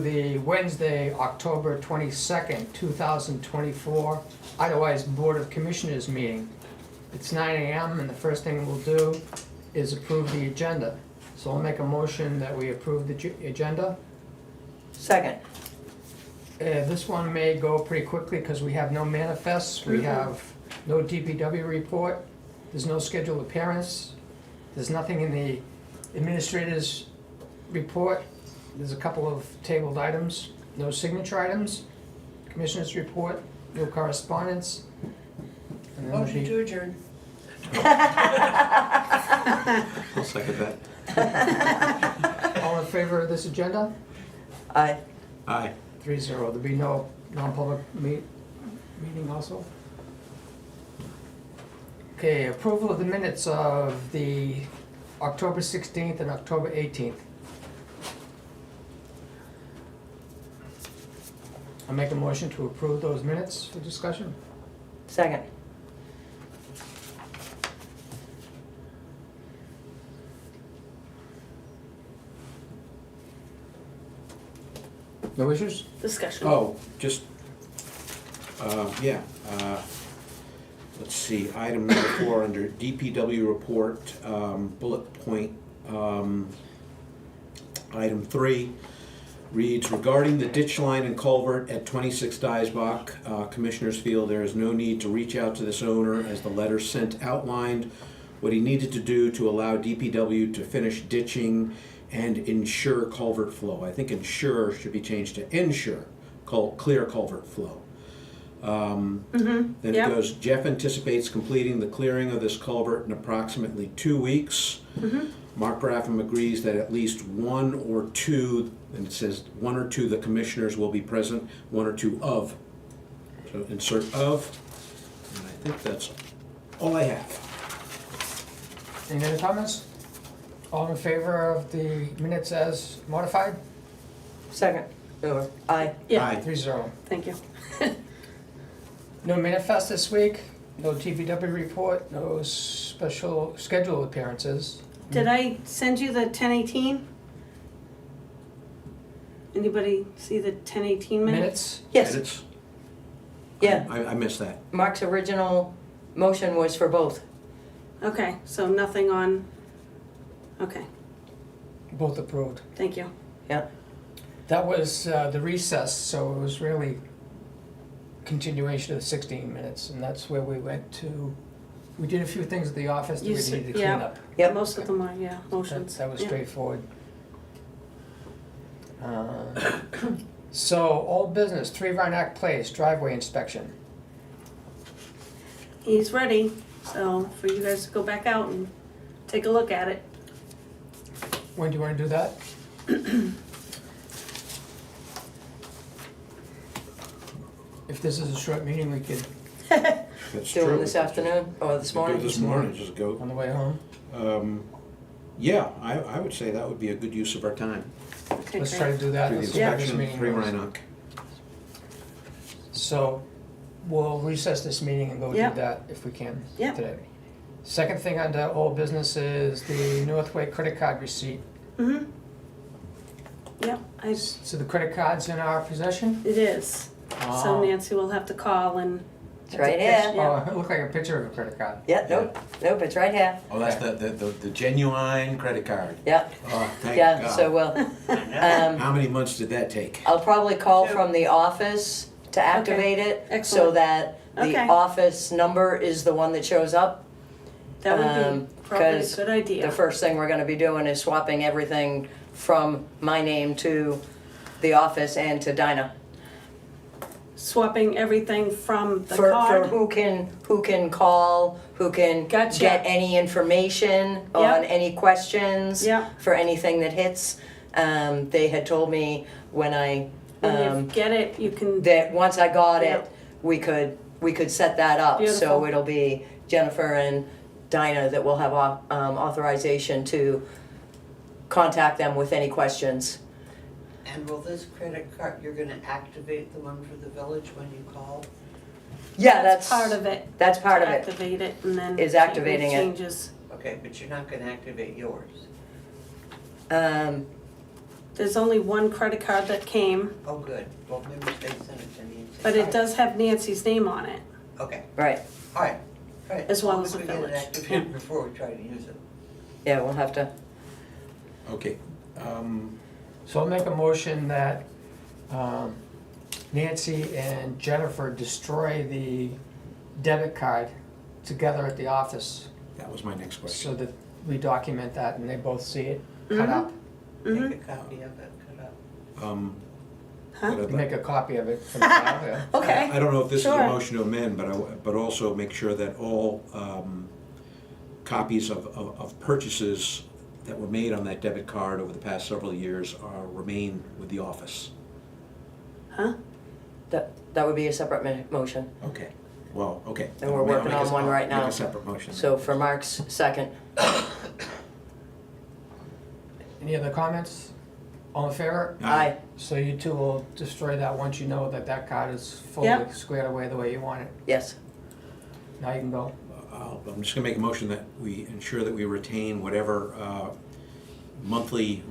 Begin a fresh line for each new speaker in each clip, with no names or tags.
The Wednesday, October 22nd, 2024, otherwise Board of Commissioners meeting. It's 9 a.m. and the first thing we'll do is approve the agenda. So I'll make a motion that we approve the agenda.
Second.
This one may go pretty quickly because we have no manifests, we have no DPW report, there's no scheduled appearance, there's nothing in the administrator's report. There's a couple of tabled items, no signature items, commissioner's report, no correspondence. And then
Motion to adjourn.
I'll second that.
all in favor of this agenda?
Aye.
Aye.
3-0. There'll be no non-public meeting also? Okay, approval of the minutes of the October 16th and October 18th. I'll make a motion to approve those minutes for discussion.
Second.
No issues?
Discussion.
Oh, just, let's see, item number 4 under DPW report, bullet point, item 3 reads, regarding the ditch line and culvert at 26 Diesbach, commissioners feel there is no need to reach out to this owner as the letter sent outlined what he needed to do to allow DPW to finish ditching and ensure culvert flow. I think ensure should be changed to ensure clear culvert flow. Then it
Yep.
goes, Jeff anticipates completing the clearing of this culvert in approximately 2 weeks. Mark Raffam agrees that at least one or two, and it says 1 or 2 the commissioners will be present, 1 or 2 of. So insert of, and I think that's all I have.
Any other comments? All in favor of the minutes as modified?
Second. Or aye.
Yeah,
Aye.
3-0.
thank you.
No manifest this week, no TPW report, no special scheduled appearances.
Did I send you the 1018? Anybody see the 1018 minutes?
Minutes?
Yes.
Edits?
Yeah.
I missed that.
Mark's original motion was for both.
Okay, so nothing on, okay,
Both approved.
thank you.
Yeah.
That was the recess, so it was really continuation of the 16 minutes, and that's where we went to, we did a few things at the office that we
You said-
needed to clean
yeah.
up.
Yep.
Most of them are, yeah, motions.
That was
Yeah.
straightforward. So, old business, 3 Rhinebeck Place, driveway inspection.
He's ready, so for you guys to go back out and take a look at it.
When do you want to do that? If this is a short meeting, we could,
That's
Do
true.
it this afternoon or this
Do it
morning?
this morning, just go.
on the way home.
Yeah, I would say that would be a good use of our time.
Okay,
Let's
great.
try to do that.
Through the
Let's see how this
inspection,
meeting
3
goes.
Rhinebeck.
So, we'll recess this meeting and go do
Yep.
that if we can
Yep.
today. Second thing under old business is the Northway credit card receipt.
Mm-hmm. Yep,
So the credit card's in our possession?
it is. So
Oh.
Nancy will have to call and,
It's right here.
Oh, it looked like a picture of a credit card.
Yeah, nope, it's right here.
Oh, that's the genuine credit card.
Yeah,
Oh, thank
yeah,
God.
so we'll,
How many months did that take?
I'll probably call from the office to activate it, so
Excellent.
that the
Okay.
office number is the one that shows up.
that would be probably a
'cause
good idea.
The first thing we're gonna be doing is swapping everything from my name to the office and to Dinah.
Swapping everything from the
For
card.
who can call, who can
Gotcha.
get any information on
Yep.
any questions.
Yep.
For anything that hits. They had told me when I,
When you get it, you can,
that once I got it,
Yep.
we could set that up. So
Beautiful.
it'll be Jennifer and Dinah that will have authorization to contact them with any questions.
And will this credit card, you're gonna activate the one for the village when you call?
Yeah,
that's part of it.
That's part
to
of it.
Activate it and then.
Is
make
activating it.
Changes.
Okay, but you're not gonna activate yours.
There's only one credit card that came,
Oh, good. Well, maybe they sent it to Nancy.
but it does have Nancy's name on it.
Okay,
Right,
all right. All right.
As well
long
as the
we get it
village.
activated before we try to use it.
yeah, we'll have to,
Okay,
So I'll make a motion that Nancy and Jennifer destroy the debit card together at the office
that was my next question.
so that we document that and they both see it cut
Mhm.
up.
Mhm.
Make a copy of it, cut up.
Huh?
but I'd
Make a copy of it for the file, yeah.
Okay.
I don't know if this is a
Sure.
motion to amend, but also make sure that all copies of purchases that were made on that debit card over the past several years remain with the office.
Huh?
that would be a separate motion.
Okay, well, okay.
And we're working on one right now.
Make a separate motion.
So for Mark's second,
Any other comments? All in favor?
aye.
So you two will destroy that once you know that that card is fully
Yep.
squared away the way you want it.
Yes,
Now you can go.
I'm just gonna make a motion that we ensure that we retain whatever monthly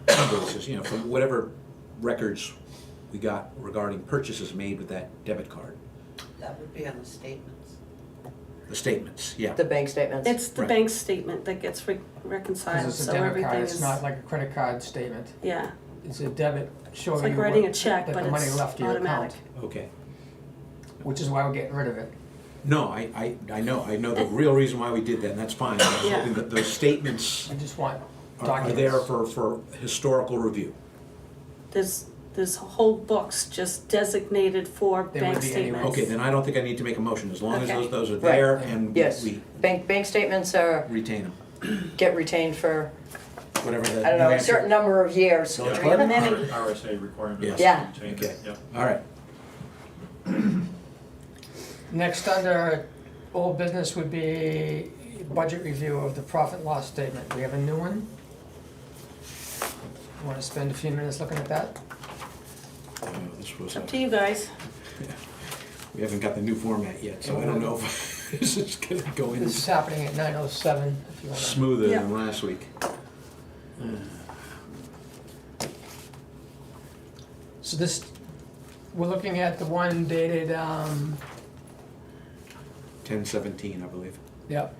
invoices, from whatever records we got regarding purchases made with that debit card.
That would be on the statements.
The statements, yeah.
the bank statements.
It's the
Right.
bank statement that gets
Because
reconciled,
it's a
so
debit
everything
card,
is.
it's not like a credit card statement.
Yeah,
It's a debit showing
it's like
you
writing a
what-
check,
that
but
the money
it's
left to your
automatic.
account,
Okay.
which is why we're getting rid of it.
No, I know the real reason why we did that, and that's fine. I was
Yeah.
hoping that those statements
I just want
are
documents.
there for historical review.
There's whole books just designated for
They
bank
would be anyway.
statements.
Okay, then I don't think I need to make a motion, as long as
Okay.
those are
Right.
there and
Yes,
we
bank statements are,
retain them,
get retained for,
whatever the.
I don't know,
new
a certain number of years.
Village
Yeah,
clerk?
Many.
RSA requirement.
Yes.
Yeah.
Change
Okay.
it, yep.
All right,
Next under old business would be budget review of the profit and loss statement. We have a new one. Want to spend a few minutes looking at that?
This was,
It's up to you guys.
we haven't got the new format yet, so I don't know if this is gonna go in
This is happening at 9:07, if you want to.
smoother
Yeah.
than last week.
So this, we're looking at the one dated,
10/17, I believe.
yep,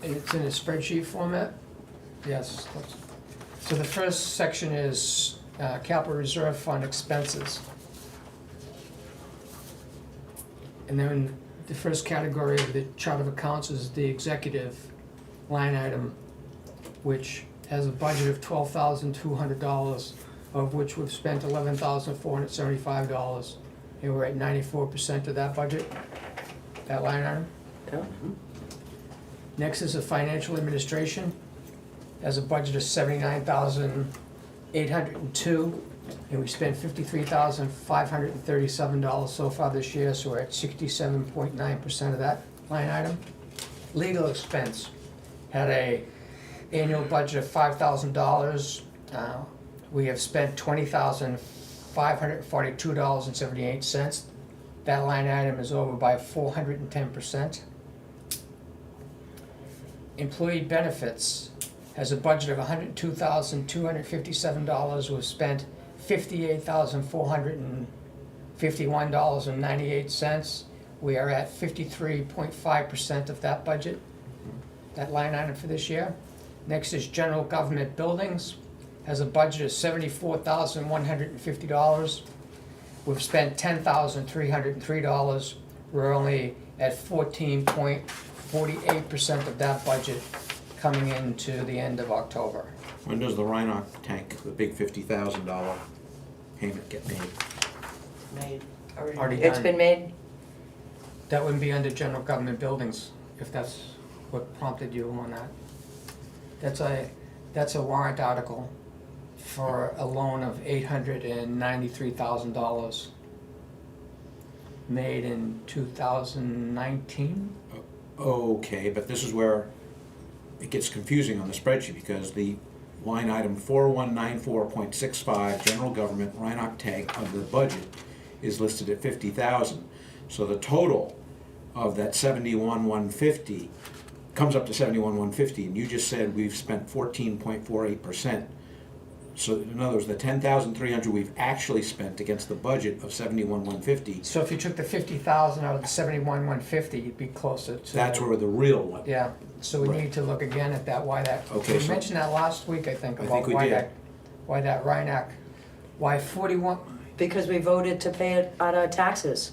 and it's in a spreadsheet format. Yes. So the first section is capital reserve fund expenses. And then the first category of the chart of accounts is the executive line item, which has a budget of $12,200, of which we've spent $11,475, and we're at 94% of that budget, that line item.
Yeah.
Next is the financial administration, has a budget of $79,802, and we spent $53,537 so far this year, so we're at 67.9% of that line item. Legal expense had a annual budget of $5,000. We have spent $20,542.78. That line item is over by 410%. Employee benefits has a budget of $102,257. We've spent $58,451.98. We are at 53.5% of that budget, that line item for this year. Next is general government buildings, has a budget of $74,150. We've spent $10,303. We're only at 14.48% of that budget coming into the end of October.
When does the Rhinoc tank, the big $50,000 payment get made?
Made,
Already
already.
It's
done.
been made?
That wouldn't be under general government buildings, if that's what prompted you on that. That's a warrant article for a loan of $893,000 made in 2019.
Okay, but this is where it gets confusing on the spreadsheet, because the line item 4194.65, general government Rhinoc tank under the budget, is listed at 50,000. So the total of that 71,150 comes up to 71,150, and you just said we've spent 14.48%. So in other words, the 10,300 we've actually spent against the budget of 71,150,
So if you took the 50,000 out of the 71,150, you'd be closer to.
that's where the real one.
Yeah, so we
Right.
need to look again at that, why that,
Okay,
we
so-
mentioned that last week, I think,
I
about
think we
why
did.
that Rhineac, why 41,
Because we voted to pay it out of taxes.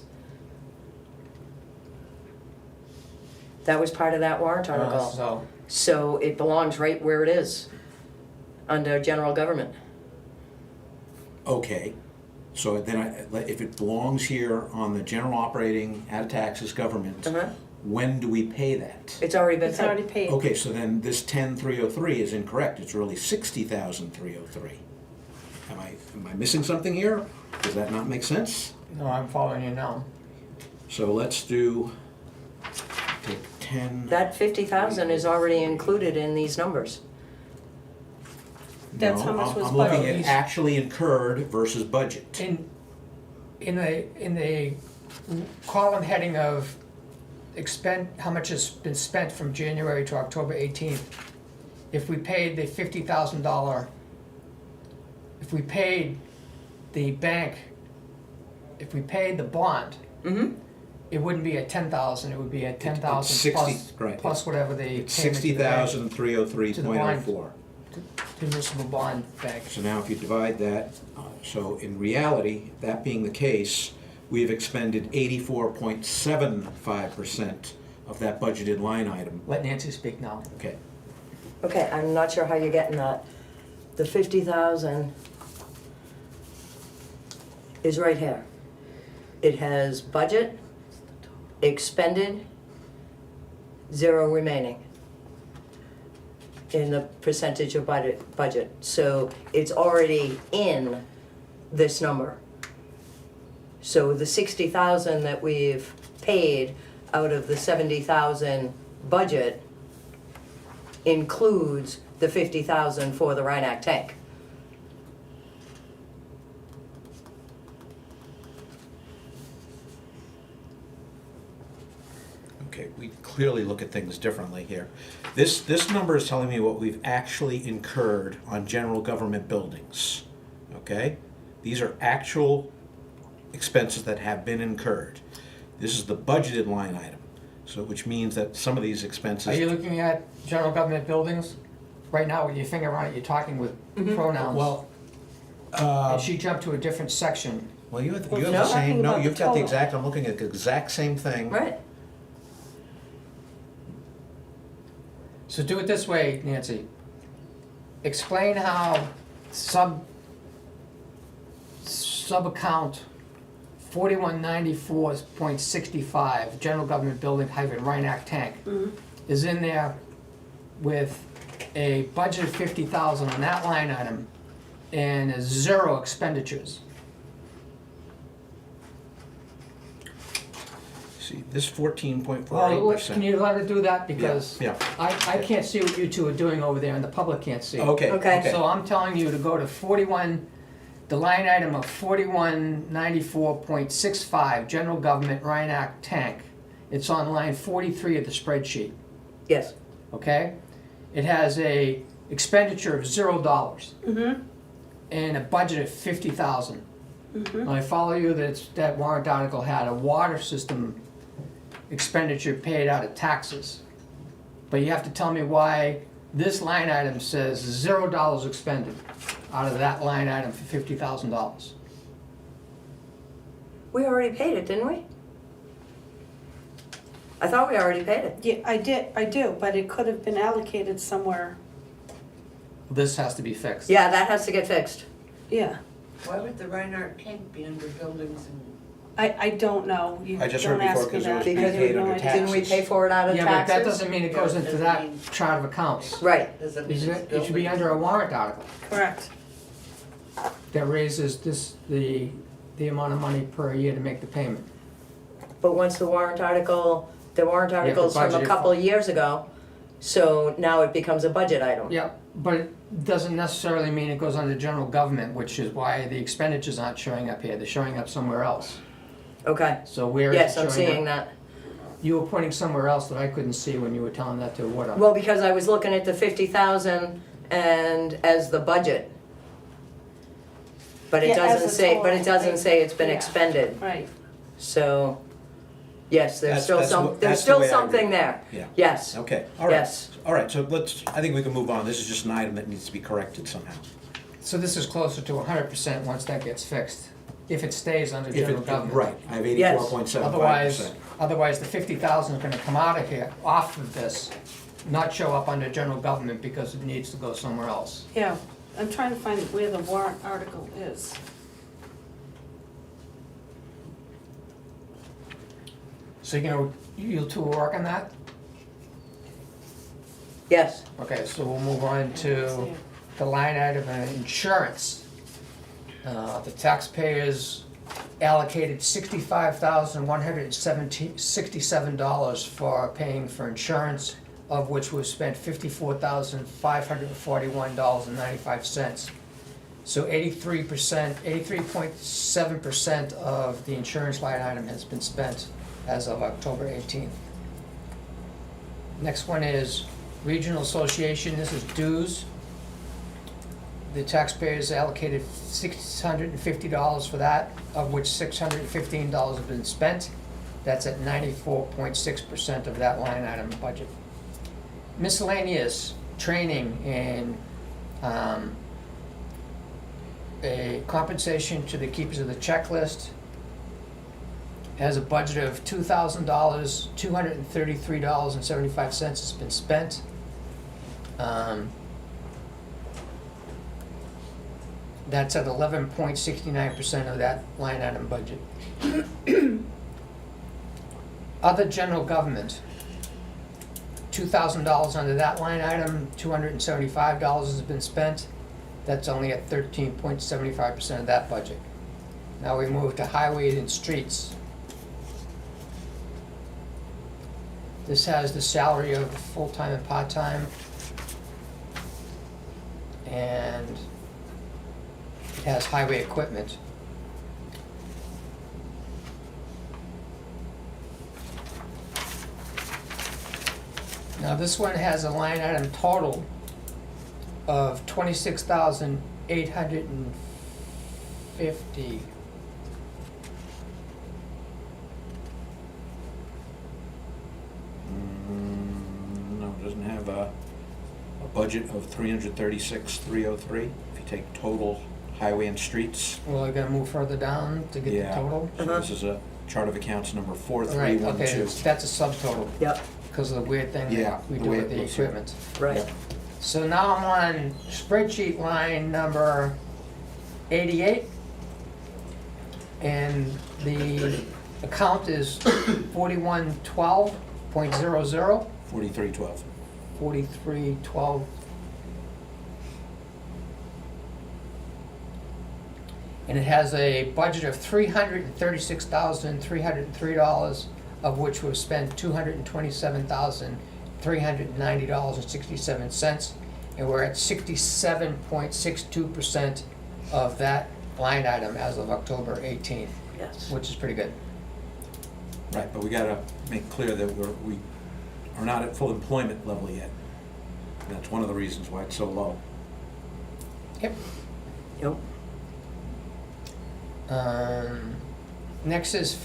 That was part of that warrant article.
so,
So it belongs right where it is, under general government.
Okay, so then if it belongs here on the general operating out of taxes government,
Uh-huh.
when do we pay that?
It's already been
It's already
paid.
paid.
Okay, so then this 10,303 is incorrect, it's really 60,303. Am I missing something here? Does that not make sense?
no, I'm following you now.
So let's take 10.
That 50,000 is already included in these numbers.
That's
No,
how much was
I'm looking
budgeted.
at actually incurred versus budget.
In the column heading of how much has been spent from January to October 18th, if we paid the $50,000, if we paid the bank, if we paid the bond,
Mm-hmm.
it wouldn't be at 10,000, it would be at 10,000
60,
plus,
right.
plus whatever the
It's
payment to the bank,
60,303.04.
to municipal bond bank.
So now if you divide that, so in reality, that being the case, we have expended 84.75% of that budgeted line item.
Let Nancy speak now.
Okay,
Okay, I'm not sure how you're getting that. The 50,000 is right here. It has budget, expended, zero remaining in the percentage of budget. So it's already in this number. So the 60,000 that we've paid out of the 70,000 budget includes the 50,000 for the Rhineac tank.
okay, we clearly look at things differently here. This number is telling me what we've actually incurred on general government buildings, okay? These are actual expenses that have been incurred. This is the budgeted line item, so which means that some of these expenses.
Are you looking at general government buildings? Right now, with your finger on it, you're talking with pronouns.
Well,
And she jumped to a different section.
well, you have
Well,
the
no.
same, no,
Talking
you've
about
got
the
the exact, I'm looking at the exact same thing.
Right.
So do it this way, Nancy. Explain how sub-account 4194.65, general government building hyphen Rhineac tank, is in there with a budget of 50,000 on that line item and zero expenditures.
See, this 14.48%.
Well, can you let her do that? Because
Yeah,
I can't see what you two are doing over there and the public can't see.
okay,
Okay.
okay.
So I'm telling you to go to 41, the line item of 4194.65, general government Rhineac tank. It's on line 43 of the spreadsheet,
Yes.
okay? It has a expenditure of $0
Mm-hmm,
and a budget of 50,000. Now, I follow you that that warrant article had a water system expenditure paid out of taxes. But you have to tell me why this line item says $0 expended out of that line item for $50,000.
We already paid it, didn't we? I thought we already paid it.
yeah, I do, but it could have been allocated somewhere,
This has to be fixed.
Yeah, that has to get fixed.
yeah.
Why would the Reinhardt tank be under buildings and?
I don't know, you
I just
don't
heard before
ask me
'cause it
that.
was
I
Because
have
paid
no
under
idea.
Didn't we pay for it out of
Yeah, but that
taxes?
doesn't mean it goes into that chart of accounts.
Right.
Does it
It
mean
should,
it's
it should be under a warrant article
Correct,
that raises the amount of money per year to make the payment.
But once the warrant article's from
budget
a
it
couple
for-
of years ago, so now it becomes a budget item.
Yep, but it doesn't necessarily mean it goes under general government, which is why the expenditures aren't showing up here, they're showing up somewhere else.
Okay.
So where is it
Yes,
showing
I'm
up?
seeing that.
You were pointing somewhere else that I couldn't see when you were telling that to Wood.
Well, because I was looking at the 50,000 and as the budget. but it
Yeah, as
doesn't
a
say, but it
total,
doesn't
right?
say it's been
Yeah.
expended.
Right,
So, yes, there's
That's
still
what-
there's
that's the
still
way I
something
read it.
there.
Yeah.
Yes,
Okay, all right.
yes.
All right, so I think we can move on. This is just an item that needs to be corrected somehow.
So this is closer to 100% once that gets fixed, if it stays under
If
general
it,
government.
right, I have
Yes.
84.75%.
Otherwise the 50,000 is gonna come out of here, off of this, not show up under general government because it needs to go somewhere else.
yeah, I'm trying to find where the warrant article is.
So you two will work on that?
Yes,
Okay, so we'll move on to the line item of insurance. The taxpayers allocated $65,167 for paying for insurance, of which was spent $54,541.95. So 83.7% of the insurance line item has been spent as of October 18th. Next one is Regional Association, this is dues. The taxpayers allocated $650 for that, of which $615 have been spent. That's at 94.6% of that line item budget. Miscellaneous, training, and a compensation to the keepers of the checklist has a budget of $2,000, $233.75 has been spent. That's at 11.69% of that line item budget. Other general government, $2,000 under that line item, $275 has been spent. That's only at 13.75% of that budget. Now we move to highways and streets. This has the salary of full-time and part-time. And it has highway equipment. Now this one has a line item total of $26,850.
No, it doesn't have a budget of 336,303. If you take total highway and streets.
Well, I gotta move further down to get the
Yeah.
total.
So this is a chart of accounts number
Right,
4312.
okay, that's a subtotal,
yep,
because of the weird thing
Yeah,
that we
the
do
way
with
it
the
looks here.
equipment.
right.
Yep.
So now I'm on spreadsheet line number 88. And the account is 4112.00,
4312.
4312. And it has a budget of $336,303, of which was spent $227,390.67, and we're at 67.62% of that line item as of October 18th,
Yes.
which is pretty good.
Right, but we gotta make clear that we are not at full employment level yet. That's one of the reasons why it's so low.
Yep.
Yep.
Next is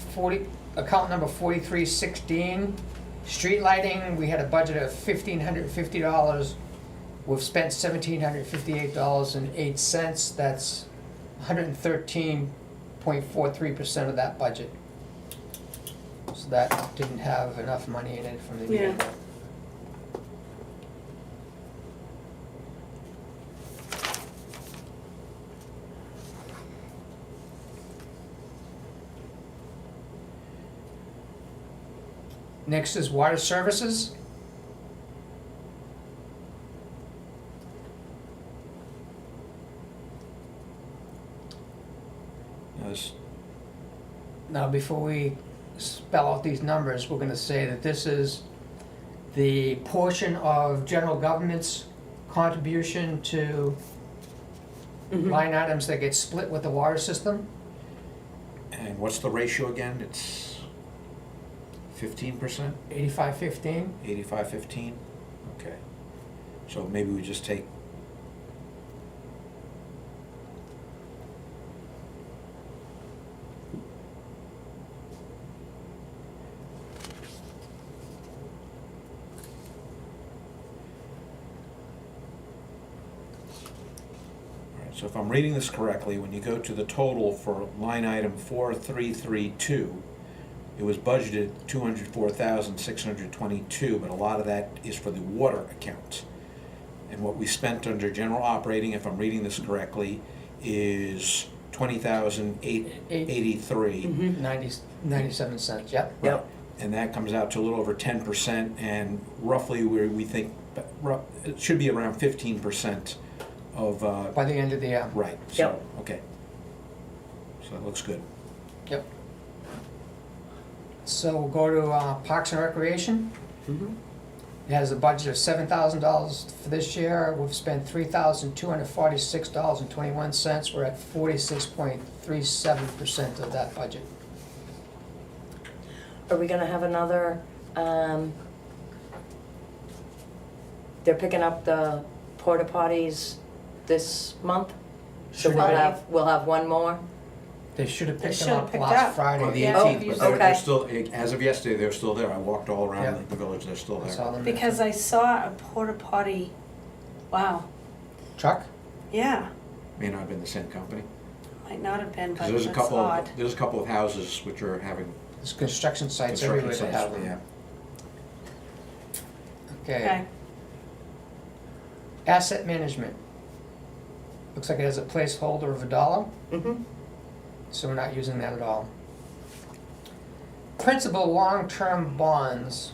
account number 4316, street lighting. We had a budget of $1,550. We've spent $1,758.08. That's 113.43% of that budget. So that didn't have enough money in it from the
Yeah.
beginning. Next is water services.
Now, this-
Now, before we spell out these numbers, we're gonna say that this is the portion of general government's contribution to
Mhm.
line items that get split with the water system.
And what's the ratio again? It's 15%?
85-15.
85-15? Okay. So maybe we just take So if I'm reading this correctly, when you go to the total for line item 4332, it was budgeted 204,622, but a lot of that is for the water account. And what we spent under general operating, if I'm reading this correctly, is 20,883.
97 cents, yep.
Yep.
And that comes out to a little over 10%, and roughly we think it should be around 15% of,
By the end of the year.
right, so,
Yep.
okay. So that looks good.
Yep. So we'll go to Parks and Recreation.
Mhm.
It has a budget of $7,000 for this year. We've spent $3,246.21. We're at 46.37% of that budget.
Are we gonna have another, they're picking up the porta potties this month? So
Should have
we'll have one more?
They should have
They
picked
should
them
have
up
picked
last
up.
Friday.
On the
Yeah.
18th, but they're
Okay.
still, as of yesterday, they're still there. I walked all
Yeah.
around the village, they're still
I
there.
saw them.
Because I saw a porta potty, wow,
Truck?
yeah,
May not have been the same company.
might not have been,
Because
but
there's
that's
a couple,
odd.
there's a couple of houses which are having
There's construction sites
construction
everywhere that
sites,
have
yeah.
them.
Okay,
Okay. Asset management. Looks like it has a placeholder of $1,
Mm-hmm.
so we're not using that at all. Principal long-term bonds.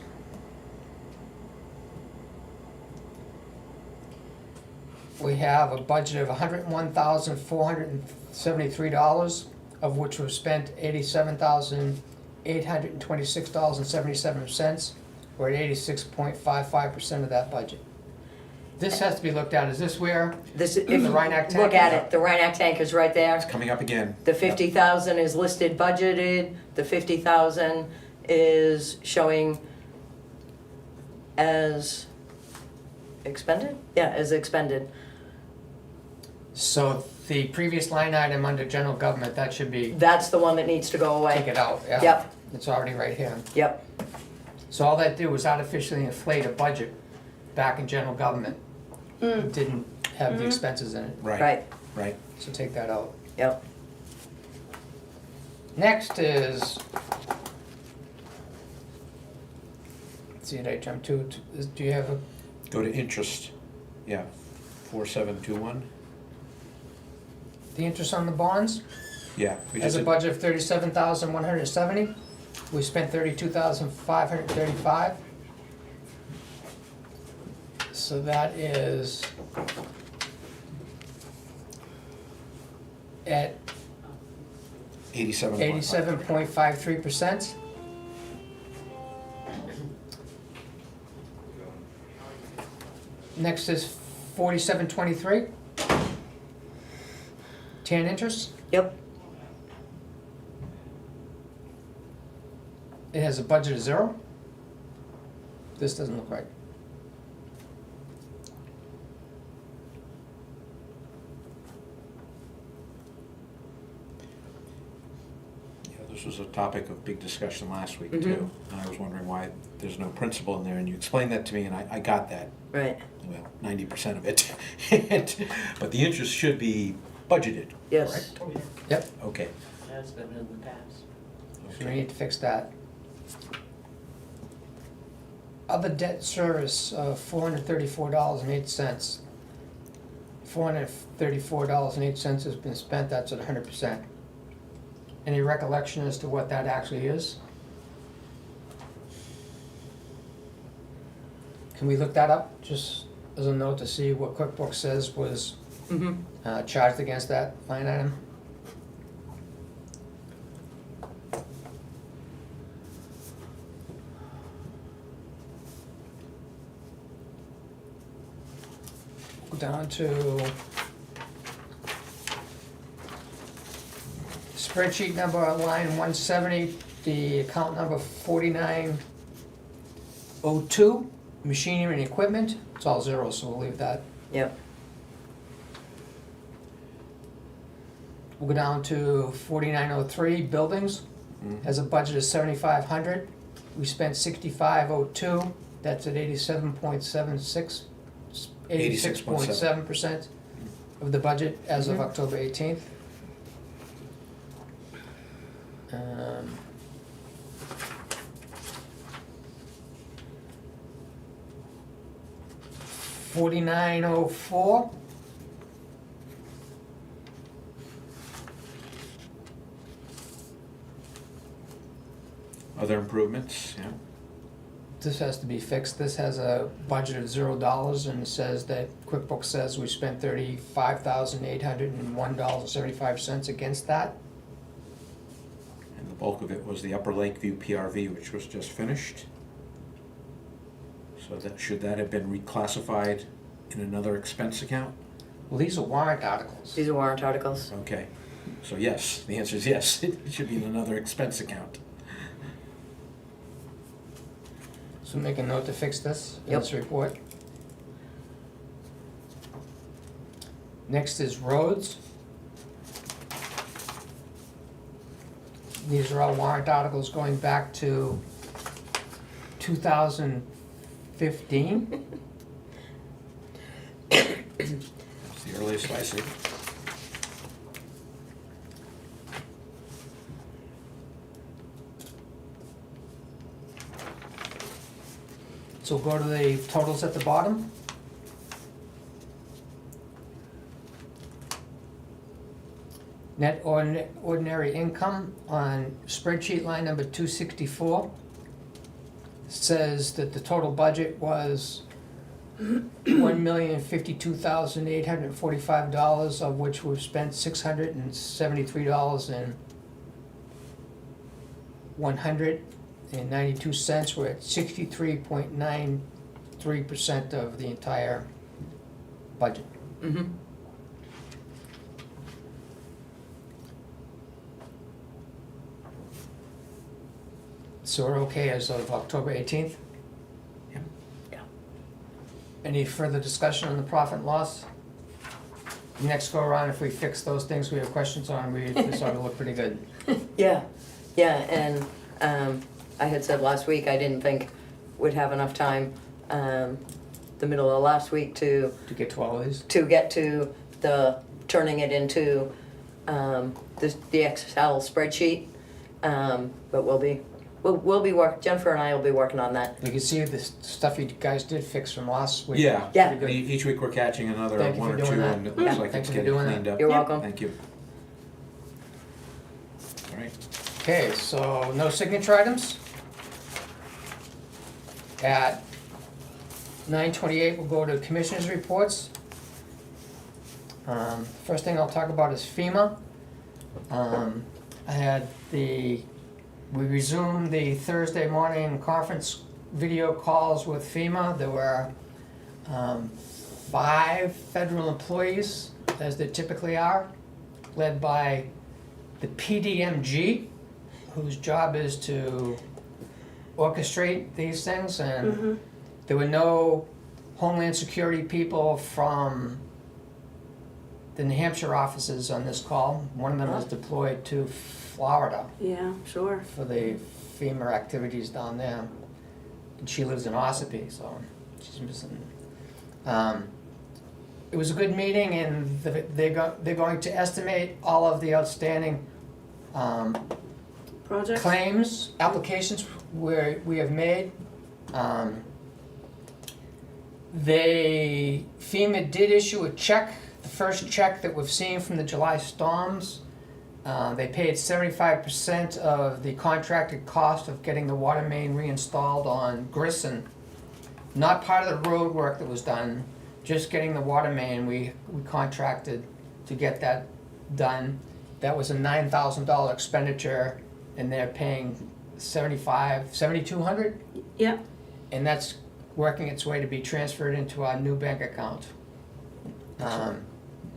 We have a budget of $101,473, of which we've spent $87,826.77. We're at 86.55% of that budget. This has to be looked at, is this where,
This, if
The
you
Rhineac tank?
look at it, the Rhineac tank is right there.
It's coming up again.
The 50,000 is listed budgeted, the 50,000 is showing as expended? Yeah, as expended.
so the previous line item under general government, that should be,
That's the one that needs to go
take
away.
it out, yeah.
Yep,
It's already right here.
yep,
So all that did was artificially inflate a budget back in general government. It didn't have the expenses in it,
right,
Right.
so take that out.
yep.
Next is, let's see, did I jump to, do you have a,
Go to interest, yeah, 4721,
the interest on the bonds?
yeah. We
Has
just
a
did-
budget of 37,170. We spent 32,535. So that is at
87.
87.53%. Next is 4723. Tan interest.
Yep,
It has a budget of 0. This doesn't look right.
Yeah, this was a topic of big discussion last week
Mhm.
too. And I was wondering why there's no principal in there, and you explained that to me, and I got that.
right,
Well, 90% of it. But the interest should be budgeted,
yes.
correct?
Oh, yeah,
Yep,
Okay.
that's been in the past.
so we
Okay.
need to fix that. Other debt service of $434.08. $434.08 has been spent, that's at 100%. Any recollection as to what that actually is? Can we look that up, just as a note to see what QuickBooks says was
Mm-hmm.
charged against that line item? Down to spreadsheet number line 170, the account number 4902, machinery and equipment. It's all zeros, so we'll leave that.
Yep,
We'll go down to 4903, buildings.
Mhm.
Has a budget of 7,500. We spent 6,502. That's at 86.7%. of the budget as of
Mhm.
October 18th. $49.04.
Other improvements, yeah.
This has to be fixed. This has a budget of $0, and it says that QuickBooks says we spent $35,801.75 against that.
And the bulk of it was the Upper Lakeview PRV, which was just finished. So that, should that have been reclassified in another expense account?
Well, these are warrant articles.
These are warrant articles.
Okay, so yes, the answer is yes, it should be in another expense account.
So make a note to fix this in
Yep.
this report. Next is roads. These are all warrant articles going back to 2015.
That's the earliest I see.
So go to the totals at the bottom. Net ordinary income on spreadsheet line number 264 says that the total budget was $1,052,845, of which we've spent $673 and 192 cents. We're at 63.93% of the entire budget.
Mm-hmm.
So we're okay as of October 18th?
Yep.
Yeah.
Any further discussion on the profit and loss? Next go around, if we fix those things we have questions on, this ought to look pretty good.
Yeah, and I had said last week I didn't think we'd have enough time, the middle of last week to
To get to all of these?
get to the turning it into the Excel spreadsheet. But we'll be Jennifer and I will be working on that.
You can see the stuff you guys did fix from last week.
Yeah,
Yeah.
Pretty good.
each week we're catching another
Thank you
one
for
or
doing
two,
that.
and it looks
Yeah.
like
Thank
it's
you for
getting
doing that.
cleaned up.
You're welcome.
Thank you. All right.
Okay, so no signature items. At 9:28, we'll go to commissioners' reports. First thing I'll talk about is FEMA. We resumed the Thursday morning conference video calls with FEMA. There were 5 federal employees, as there typically are, led by the PDMG, whose job is to orchestrate these things, and there were no Homeland Security people from the New Hampshire offices on this call. One of them is deployed to Florida
Yeah, sure.
for the FEMA activities down there. And she lives in Ossipee, so she's missing. It was a good meeting, and they're going to estimate all of the outstanding
Project?
claims, applications where we have made. FEMA did issue a check, the first check that we've seen from the July storms. They paid 75% of the contracted cost of getting the water main reinstalled on Grisson. Not part of the road work that was done, just getting the water main. We contracted to get that done. That was a $9,000 expenditure, and they're paying $7,200,
Yep.
and that's working its way to be transferred into our new bank account.
It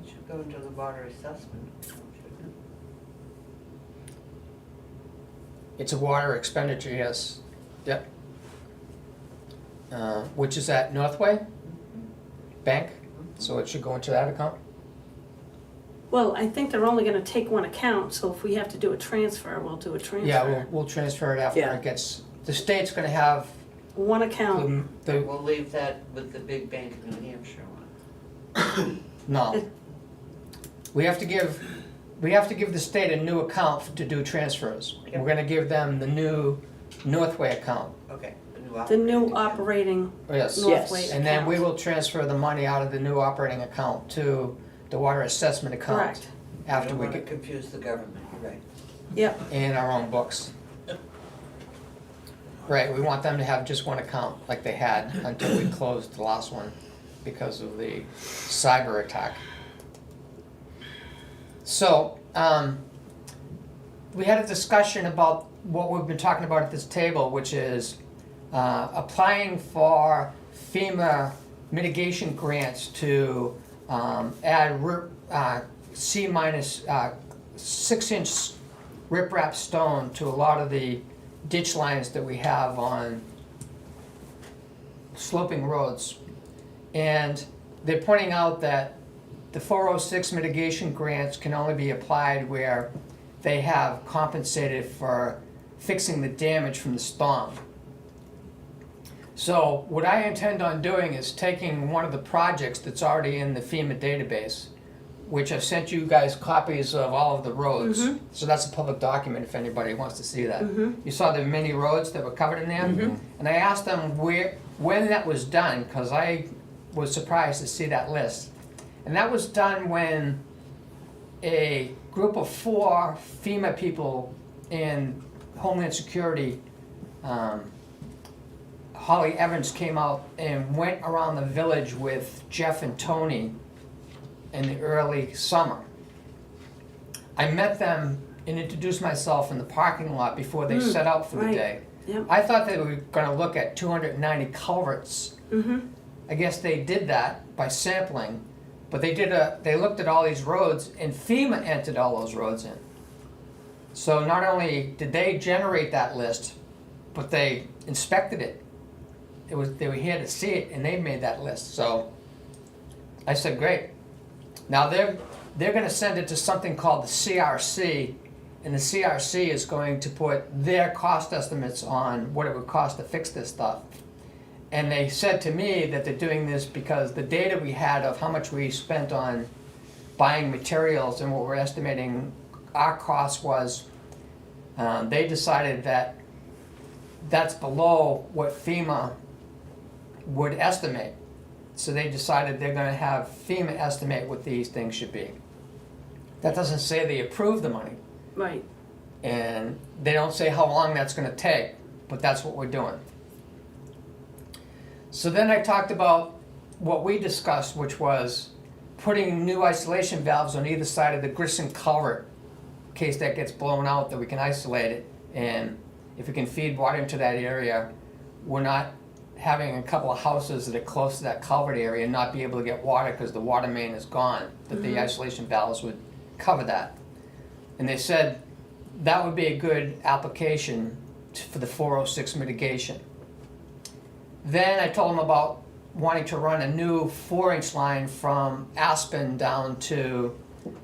should go into the water assessment, shouldn't it?
It's a water expenditure, yes. Yep. Which is at Northway Bank, so it should go into that account.
Well, I think they're only gonna take one account, so if we have to do a transfer, we'll do a transfer.
Yeah, we'll transfer it after
Yeah.
it gets, the state's gonna have
One account.
the,
We'll leave that with the big bank in New Hampshire one.
no, we have to give the state a new account to do transfers. We're gonna give them the new Northway account.
Okay,
The new operating
Oh, yes.
Northway
And then we
account.
will transfer the money out of the new operating account to the water assessment account.
Correct.
After
I
we
don't wanna
get
confuse the government, you're right.
Yep,
in our own books. Right, we want them to have just one account like they had until we closed the last one because of the cyber attack. So, we had a discussion about what we've been talking about at this table, which is applying for FEMA mitigation grants to add C minus 6-inch riprap stone to a lot of the ditch lines that we have on sloping roads. And they're pointing out that the 406 mitigation grants can only be applied where they have compensated for fixing the damage from the storm. So what I intend on doing is taking one of the projects that's already in the FEMA database, which I've sent you guys copies of all of the roads.
Mhm.
So that's a public document if anybody wants to see that.
Mhm.
You saw the many roads that were covered in there? And I asked them when that was done, because I was surprised to see that list. And that was done when a group of 4 FEMA people in Homeland Security, Holly Evans came out and went around the village with Jeff and Tony in the early summer. I met them and introduced myself in the parking lot before they set out for the
right.
day.
Yep.
I thought they were gonna look at 290 culverts.
Mm-hmm.
I guess they did that by sampling, but they looked at all these roads and FEMA entered all those roads in. So not only did they generate that list, but they inspected it. They were here to see it and they made that list. So I said, great. Now they're gonna send it to something called the CRC, and the CRC is going to put their cost estimates on what it would cost to fix this stuff. And they said to me that they're doing this because the data we had of how much we spent on buying materials and what we're estimating our cost was, they decided that that's below what FEMA would estimate. So they decided they're gonna have FEMA estimate what these things should be. That doesn't say they approve the money,
Right.
and they don't say how long that's gonna take, but that's what we're doing. So then I talked about what we discussed, which was putting new isolation valves on either side of the Grissom culvert in case that gets blown out, that we can isolate it. And if we can feed water into that area, we're not having a couple of houses that are close to that culvert area and not be able to get water because the water main is gone, that the isolation valves would cover that. And they said that would be a good application for the 406 mitigation. Then I told them about wanting to run a new 4-inch line from Aspen down to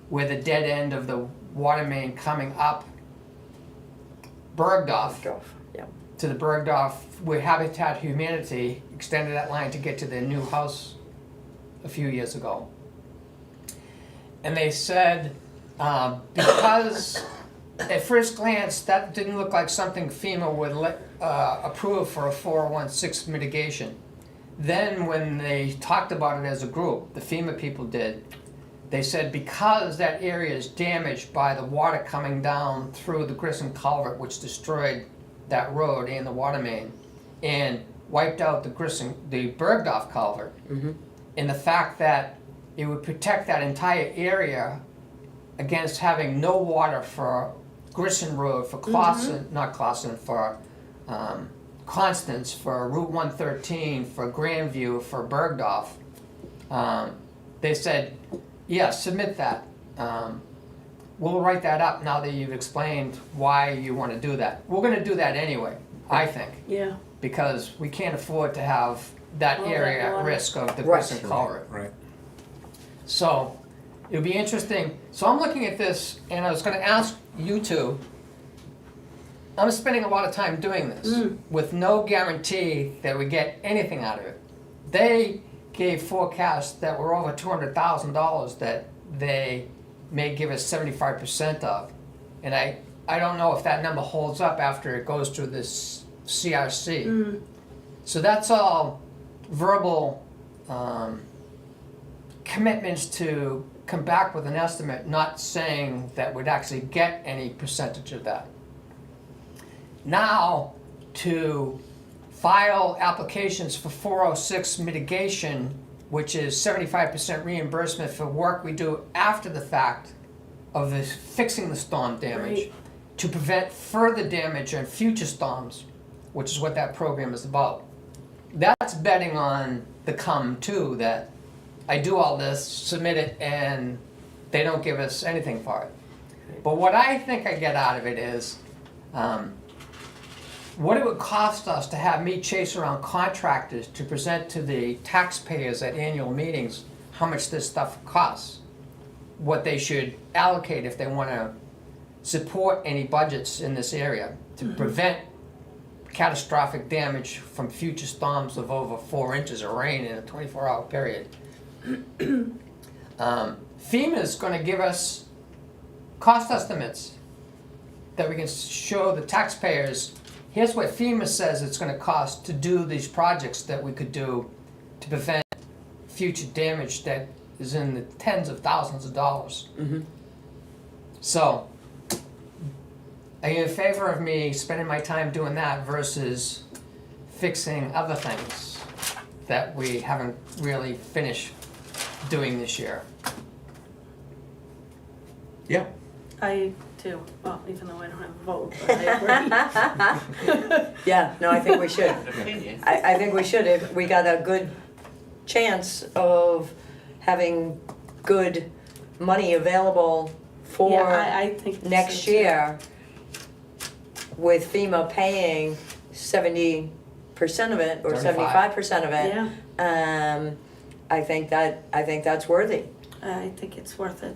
where the dead end of the water main coming up Bergdorf,
Yeah.
to the Bergdorf, where Habitat Humanity extended that line to get to their new house a few years ago. And they said, because at first glance, that didn't look like something FEMA would approve for a 416 mitigation. Then when they talked about it as a group, the FEMA people did, they said because that area is damaged by the water coming down through the Grissom culvert, which destroyed that road and the water main, and wiped out the Bergdorf culvert, and the fact that it would protect that entire area against having no water for Grissom Road, for Clausen, not Clausen, for Constance, for Route 113, for Grandview, for Bergdorf. They said, yeah, submit that. We'll write that up now that you've explained why you want to do that. We're going to do that anyway, I think,
Yeah.
because we can't afford to have that
All that
area at
water.
risk of the
Right.
Grissom culvert.
Right.
So it'll be interesting. So I'm looking at this, and I was going to ask you two. I'm spending a lot of time doing this with no guarantee that we get anything out of it. They gave forecasts that were over $200,000 that they may give us 75% of. And I don't know if that number holds up after it goes through this CRC. So that's all verbal commitments to come back with an estimate, not saying that we'd actually get any percentage of that. Now, to file applications for 406 mitigation, which is 75% reimbursement for work we do after the fact of this fixing the storm damage,
Right.
to prevent further damage on future storms, which is what that program is about. That's betting on the come too, that I do all this, submit it, and they don't give us anything for it. But what I think I get out of it is, what it would cost us to have me chase around contractors to present to the taxpayers at annual meetings how much this stuff costs, what they should allocate if they want to support any budgets in this area to prevent catastrophic damage from future storms of over 4 inches of rain in a 24-hour period. FEMA's going to give us cost estimates that we can show the taxpayers. Here's what FEMA says it's going to cost to do these projects that we could do to prevent future damage that is in the tens of thousands of dollars. So, are you in favor of me spending my time doing that versus fixing other things that we haven't really finished doing this year?
Yeah.
I do, well, even though I don't have a vote, but I agree.
Yeah, no, I think we should.
Opinion.
I think we should, if we got a good chance of having good money available
Yeah,
for
I think so,
next
too.
year, with FEMA paying 70% of it, or
75.
75% of it.
Yeah,
I think that's worthy.
I think it's worth it.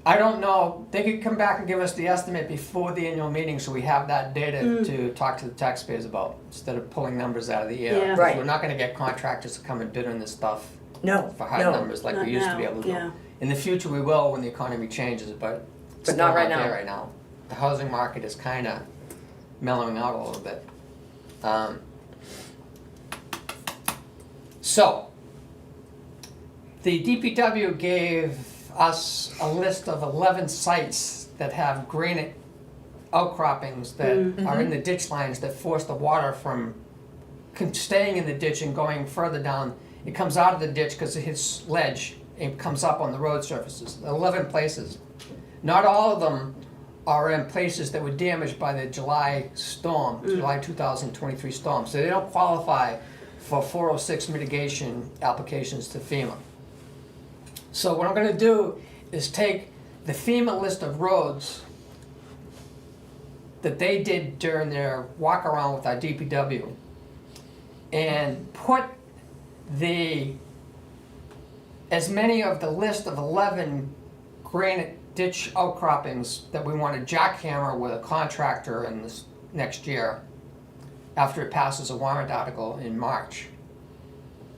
I don't know, they could come back and give us the estimate before the annual meeting so we have that data to talk to the taxpayers about, instead of pulling numbers out of the air.
Yeah.
'Cause
Right.
We're not gonna get contractors to come and bid on this stuff
No,
for hard
no,
numbers like
Not
we used to be
now,
able to do.
yeah.
In the future, we will when the economy changes, but it's
But not
still
right
there
now.
right now. The housing market is kinda mellowing out a little bit. So, the DPW gave us a list of 11 sites that have granite outcroppings that are in the ditch lines that force the water from staying in the ditch and going further down. It comes out of the ditch because it hits ledge and comes up on the road surfaces. 11 places. Not all of them are in places that were damaged by the July storm, July 2023 storm. So they don't qualify for 406 mitigation applications to FEMA. So what I'm gonna do is take the FEMA list of roads that they did during their walk around with our DPW and put as many of the list of 11 granite ditch outcroppings that we want to jackhammer with a contractor in this next year after it passes a warrant article in March.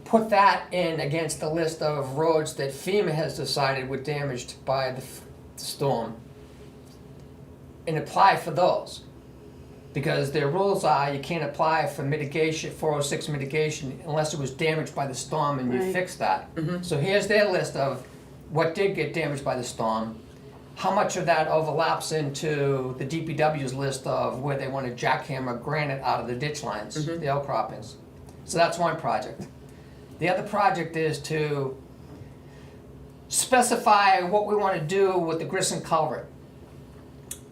Put that in against the list of roads that FEMA has decided were damaged by the storm and apply for those. Because their rules are you can't apply for mitigation, 406 mitigation, unless it was damaged by the storm and you
Right.
fix that. So here's their list of what did get damaged by the storm, how much of that overlaps into the DPW's list of where they want to jackhammer granite out of the ditch lines, the outcroppings. So that's one project. The other project is to specify what we want to do with the Grissom culvert.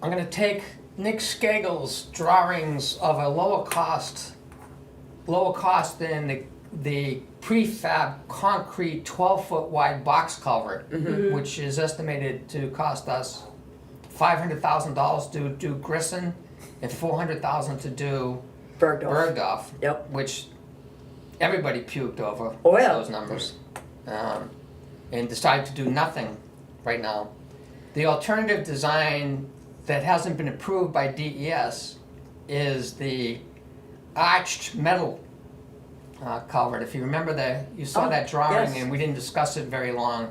I'm going to take Nick Skagel's drawings of a lower cost than the prefab concrete 12-foot wide box culvert, which is estimated to cost us $500,000 to do Grissom and $400,000 to do
Bergdorf.
Bergdorf,
Yep.
which everybody puked over
Oh, yeah.
those numbers, and decided to do nothing right now. The alternative design that hasn't been approved by DES is the arched metal culvert. If you remember you saw
Oh,
that drawing,
yes.
and we didn't discuss it very long,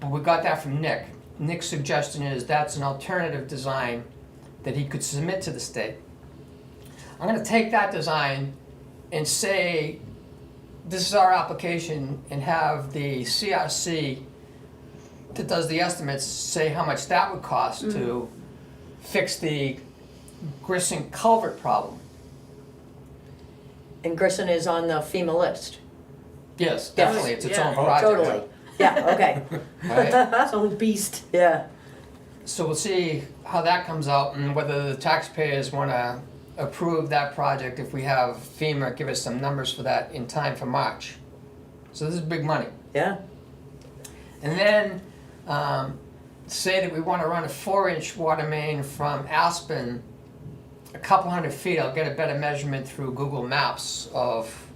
but we got that from Nick. Nick's suggestion is that's an alternative design that he could submit to the state. I'm gonna take that design and say, this is our application, and have the CRC that does the estimates say how much that would cost to fix the Grissom culvert problem.
And Grissom is on the FEMA list.
Yes, definitely, it's its own
Yeah.
project.
Totally. Yeah, okay.
Right?
Its own beast.
Yeah.
So we'll see how that comes out and whether the taxpayers wanna approve that project if we have FEMA give us some numbers for that in time for March. So this is big money.
Yeah.
And then, say that we wanna run a 4-inch water main from Aspen a couple hundred feet. I'll get a better measurement through Google Maps of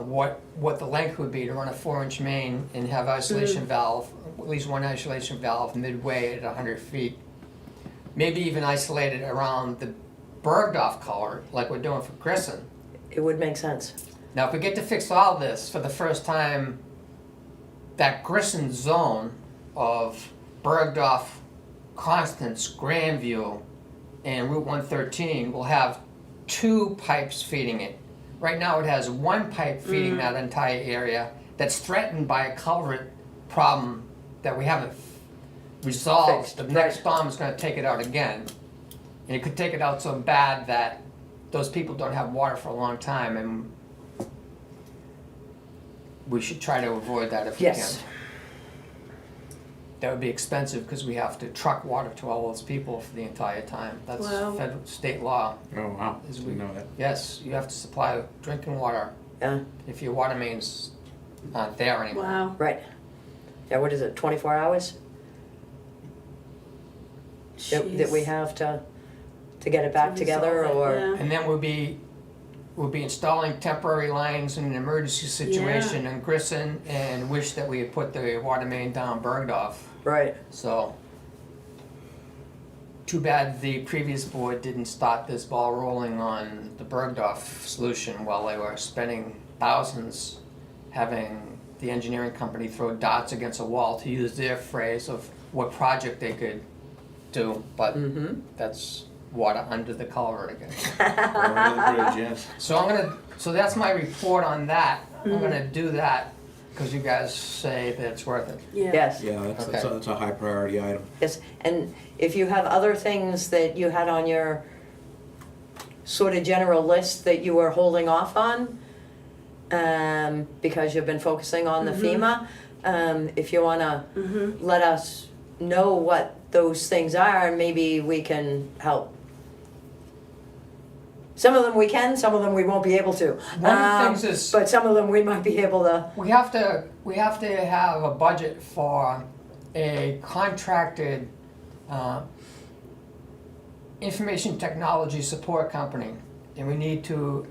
what the length would be to run a 4-inch main and have isolation valve, at least one isolation valve midway at 100 feet. Maybe even isolate it around the Bergdorf culvert, like we're doing for Grissom.
It would make sense.
Now, if we get to fix all this for the first time, that Grissom zone of Bergdorf, Constance, Grandview, and Route 113 will have 2 pipes feeding it. Right now, it has 1 pipe feeding that entire area that's threatened by a culvert problem that we haven't resolved.
Fixed,
The next
right.
storm is gonna take it out again. And it could take it out so bad that those people don't have water for a long time, and we should try to avoid that if we can.
Yes.
That would be expensive because we have to truck water to all those people for the entire time. That's
Wow.
federal, state law.
Oh, wow,
Is
didn't know that.
Yes, you have to supply drinking water
Yeah.
if your water mains aren't there anymore.
Wow.
Right. Yeah, what is it, 24 hours that we
Jeez.
have to get it back
To
together,
resolve it,
or?
yeah.
And then we'll be installing temporary lines in an emergency situation in Grissom, and wish that we had put the water main down Bergdorf.
Right.
So, too bad the previous board didn't start this ball rolling on the Bergdorf solution while they were spending thousands having the engineering company throw darts against a wall, to use their phrase of what project they could do, but
Mm-hmm.
that's water under the culvert again.
Or under the bridge, yes.
So that's my report on that. I'm gonna do that, because you guys say that it's worth it.
Yeah.
Yes.
Yeah, that's
Okay.
that's a high priority item.
Yes, and if you have other things that you had on your sort of general list that you were holding off on, because you've been focusing on the FEMA, if you wanna let us know what those things are, maybe we can help. Some of them we can, some of them we won't be able to.
One of the things is,
But some of them we might be able to.
we have to have a budget for a contracted information technology support company, and we need to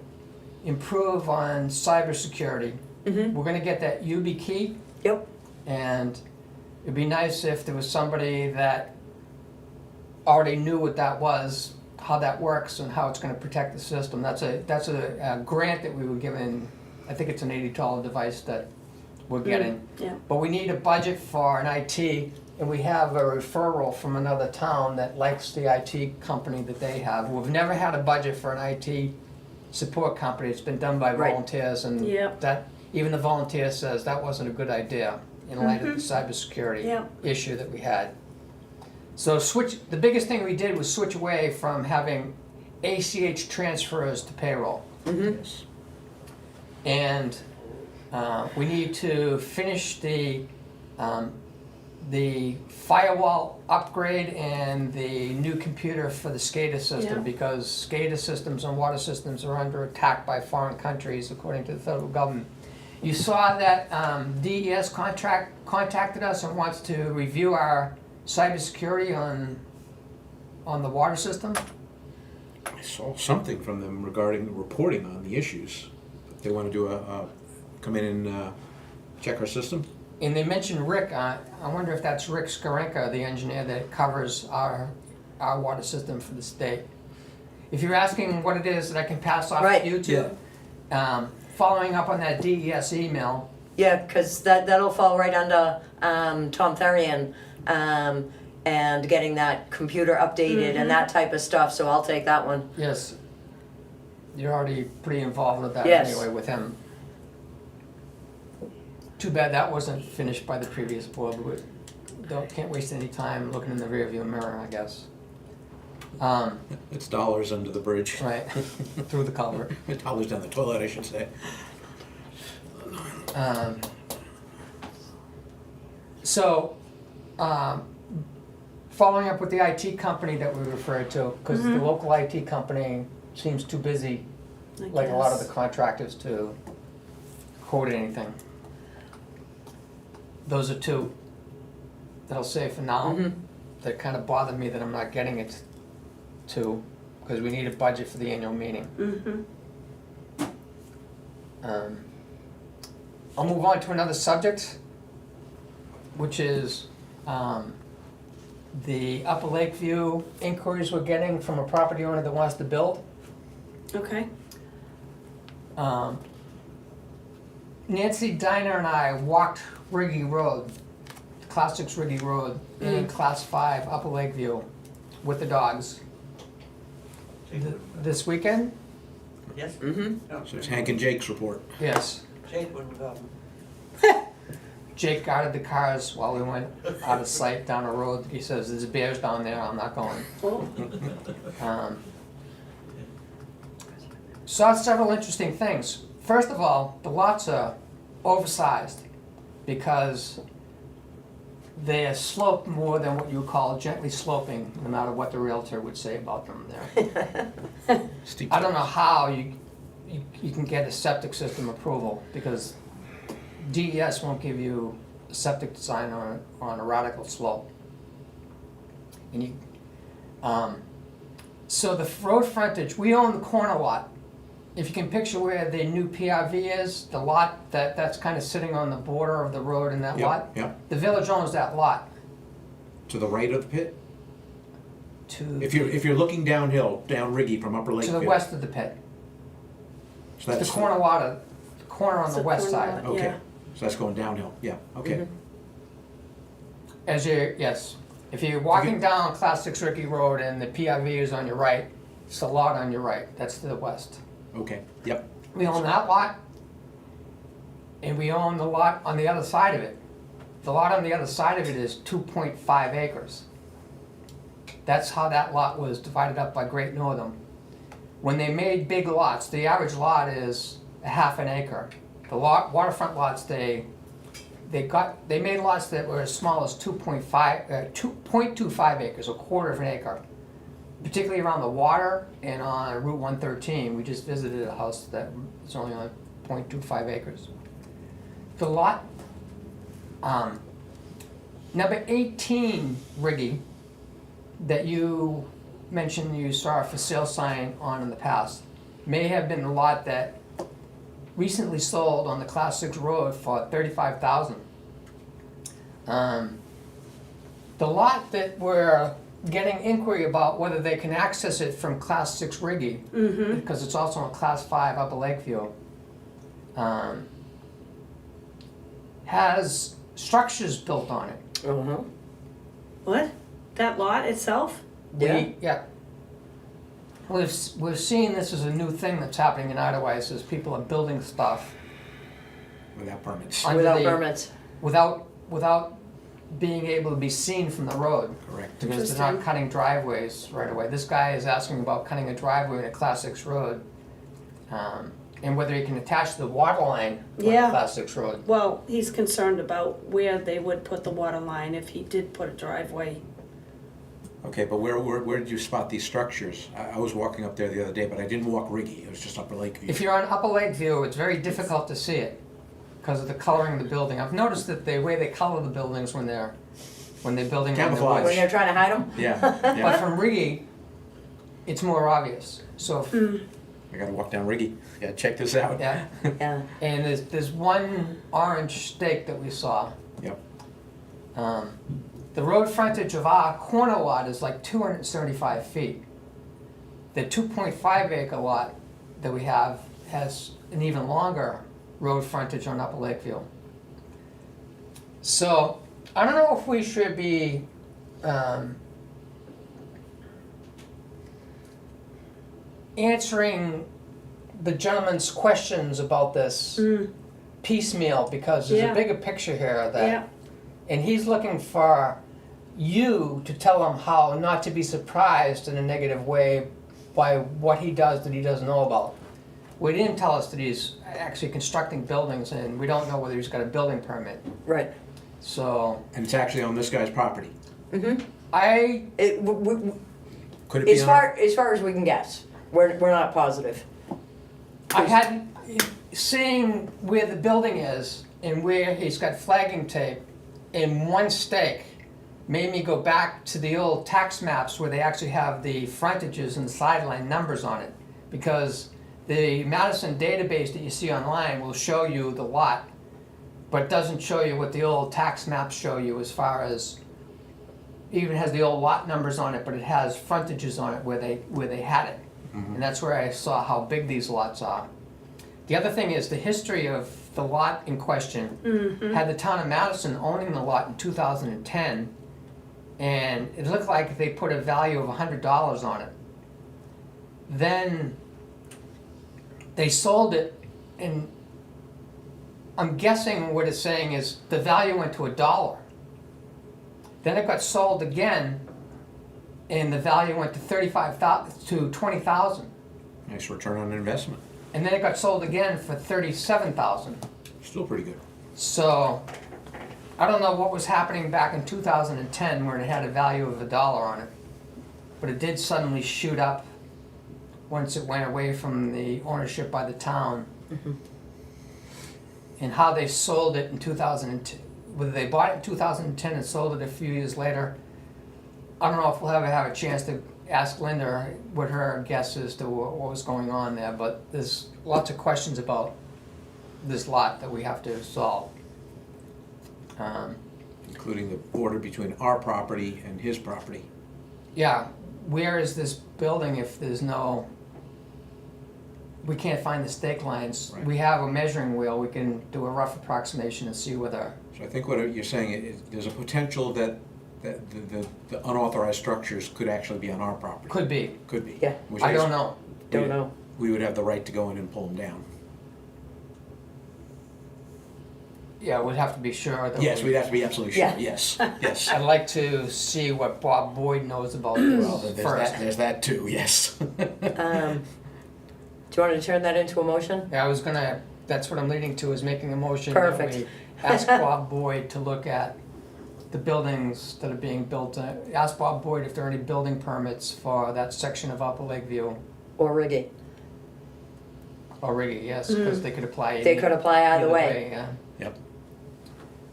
improve on cybersecurity. We're gonna get that YubiKey,
Yep.
and it'd be nice if there was somebody that already knew what that was, how that works, and how it's gonna protect the system. That's a grant that we were given. I think it's an $80 device that we're getting.
Yeah.
But we need a budget for an IT, and we have a referral from another town that likes the IT company that they have. We've never had a budget for an IT support company. It's been done by
Right.
volunteers, and
Yep.
that, even the volunteer says that wasn't a good idea in light of the cybersecurity
Yep.
issue that we had. So the biggest thing we did was switch away from having ACH transfers to payroll.
Yes.
And we need to finish the firewall upgrade and the new computer for the SCADA system,
Yeah.
because SCADA systems and water systems are under attack by foreign countries, according to the federal government. You saw that DES contacted us and wants to review our cybersecurity on the water system.
I saw something from them regarding reporting on the issues. They want to do come in and check our system.
And they mentioned Rick, I wonder if that's Rick Skarenka, the engineer that covers our water system for the state. If you're asking what it is that I can pass off
Right.
to you two, following up on that DES email,
Yeah, because that'll fall right under Tom Therian, and getting that computer updated and that type of stuff, so I'll take that one.
Yes. You're already pretty involved with that
Yes.
anyway with him. Too bad that wasn't finished by the previous board, but can't waste any time looking in the rearview mirror, I guess.
It's dollars under the bridge.
Right, through the culvert.
Dollars down the toilet, I should say.
So, following up with the IT company that we referred to, because the local IT company seems too busy,
I
like a lot of
guess.
the contractors, to quote anything. Those are two that I'll say for now.
Mhm.
That kind of bother me that I'm not getting it to, because we need a budget for the annual meeting. I'll move on to another subject, which is the Upper Lakeview inquiries we're getting from a property owner that wants to build.
Okay,
Nancy Diner and I walked Riggy Road, Class 6 Riggy Road, in Class 5 Upper Lakeview with the dogs this weekend.
Yes?
Mm-hmm.
No,
So it's Hank and Jake's report.
Yes.
Jake wouldn't go.
Jake guarded the cars while we went out of sight down the road. He says, "There's bears down there, I'm not going."
oh,
Saw several interesting things. First of all, the lots are oversized because they are sloped more than what you would call gently sloping, no matter what the realtor would say about them there.
Steep.
I don't know how you can get a septic system approval, because DES won't give you a septic design on a radical slope. And so the road frontage, we own the corner lot. If you can picture where the new PRV is, the lot that's kind of sitting on the border of the road in that lot,
Yep,
the village owns that lot.
to the right of the pit.
To
If you're looking downhill, down Riggy from Upper
to
Lakeview.
the west of the pit.
So
It's
that's
the corner lot, the corner on
It's
the
the
west
corner
side.
lot.
Okay,
Yeah.
so that's going downhill, yeah, okay.
As you, yes, if you're walking down Class 6 Ricky Road and the PRV is on your right, it's the lot on your right, that's to the west.
Okay, yep,
We own that lot, and we own the lot on the other side of it. The lot on the other side of it is 2.5 acres. That's how that lot was divided up by Great Northern. When they made big lots, the average lot is a half an acre. The waterfront lots, they made lots that were as small as 2.25 acres, a quarter of an acre. Particularly around the water and on Route 113, we just visited a house that is only on 0.25 acres. The lot, number 18, Riggy, that you mentioned you saw a for sale sign on in the past, may have been the lot that recently sold on the Class 6 road for $35,000. The lot that we're getting inquiry about whether they can access it from Class 6 Riggy, because it's also on Class 5 Upper Lakeview, has structures built on it.
Uh-huh.
what? That lot itself?
Yeah. We've seen this as a new thing that's happening in Idlewild, is people are building stuff
without permits,
under
Without
the-
permits.
without being able to be seen from the road.
correct.
Because they're not
Interesting.
cutting driveways right away. This guy is asking about cutting a driveway in a Class 6 road, and whether he can attach the water line on a
Yeah.
Class 6 road.
Well, he's concerned about where they would put the water line if he did put a driveway.
Okay, but where did you spot these structures? I was walking up there the other day, but I didn't walk Riggy, it was just Upper Lakeview.
If you're on Upper Lakeview, it's very difficult to see it because of the coloring of the building. I've noticed that the way they color the buildings when they're building on the
Camouflage.
When
woods.
you're trying to hide them?
Yeah,
But
yeah,
from Riggy, it's more obvious. So,
I gotta walk down Riggy, yeah, check this out.
yeah.
Yeah.
And there's one orange stake that we saw.
Yep,
The road frontage of our corner lot is like 275 feet. The 2.5 acre lot that we have has an even longer road frontage on Upper Lakeview. So, I don't know if we should be, answering the gentleman's questions about this piecemeal, because there's
Yeah.
a bigger picture here that,
Yeah,
and he's looking for you to tell him how not to be surprised in a negative way by what he does that he doesn't know about. We didn't tell us that he's actually constructing buildings, and we don't know whether he's got a building permit.
Right.
So,
And it's actually on this guy's property.
I,
Could it be
As
on?
far as we can guess, we're not positive.
I hadn't, seeing where the building is and where he's got flagging tape in one stake made me go back to the old tax maps where they actually have the frontages and sideline numbers on it. Because the Madison database that you see online will show you the lot, but doesn't show you what the old tax maps show you as far as, even has the old lot numbers on it, but it has frontages on it where they had it. And that's where I saw how big these lots are. The other thing is the history of the lot in question had the town of Madison owning the lot in 2010, and it looked like they put a value of $100 on it. Then they sold it, and I'm guessing what it's saying is the value went to $1. Then it got sold again, and the value went to $20,000.
Nice return on investment.
And then it got sold again for $37,000.
Still pretty good.
So, I don't know what was happening back in 2010 where it had a value of $1 on it. But it did suddenly shoot up once it went away from the ownership by the town. And how they sold it in 2010, whether they bought it in 2010 and sold it a few years later, I don't know if we'll ever have a chance to ask Linda what her guess is to what was going on there, but there's lots of questions about this lot that we have to solve.
Including the border between our property and his property.
Yeah, where is this building if there's no, we can't find the stake lines.
Right.
We have a measuring wheel, we can do a rough approximation and see whether,
So I think what you're saying is there's a potential that the unauthorized structures could actually be on our property.
could be.
Could be.
Yeah.
Which
I
means
don't know.
Don't know.
We would have the right to go in and pull them down.
Yeah, we'd have to be sure that
Yes, we'd have to be absolutely sure,
Yeah.
yes, yes.
I'd like to see what Bob Boyd knows about this
Well, there's that too, yes.
Do you want to turn that into a motion?
Yeah, I was gonna, that's what I'm leading to, is making a motion
Perfect.
that we ask Bob Boyd to look at the buildings that are being built. Ask Bob Boyd if there are any building permits for that section of Upper Lakeview,
Or Riggy?
or Riggy, yes, because they could apply.
They could apply either way.
Yeah.
Yep.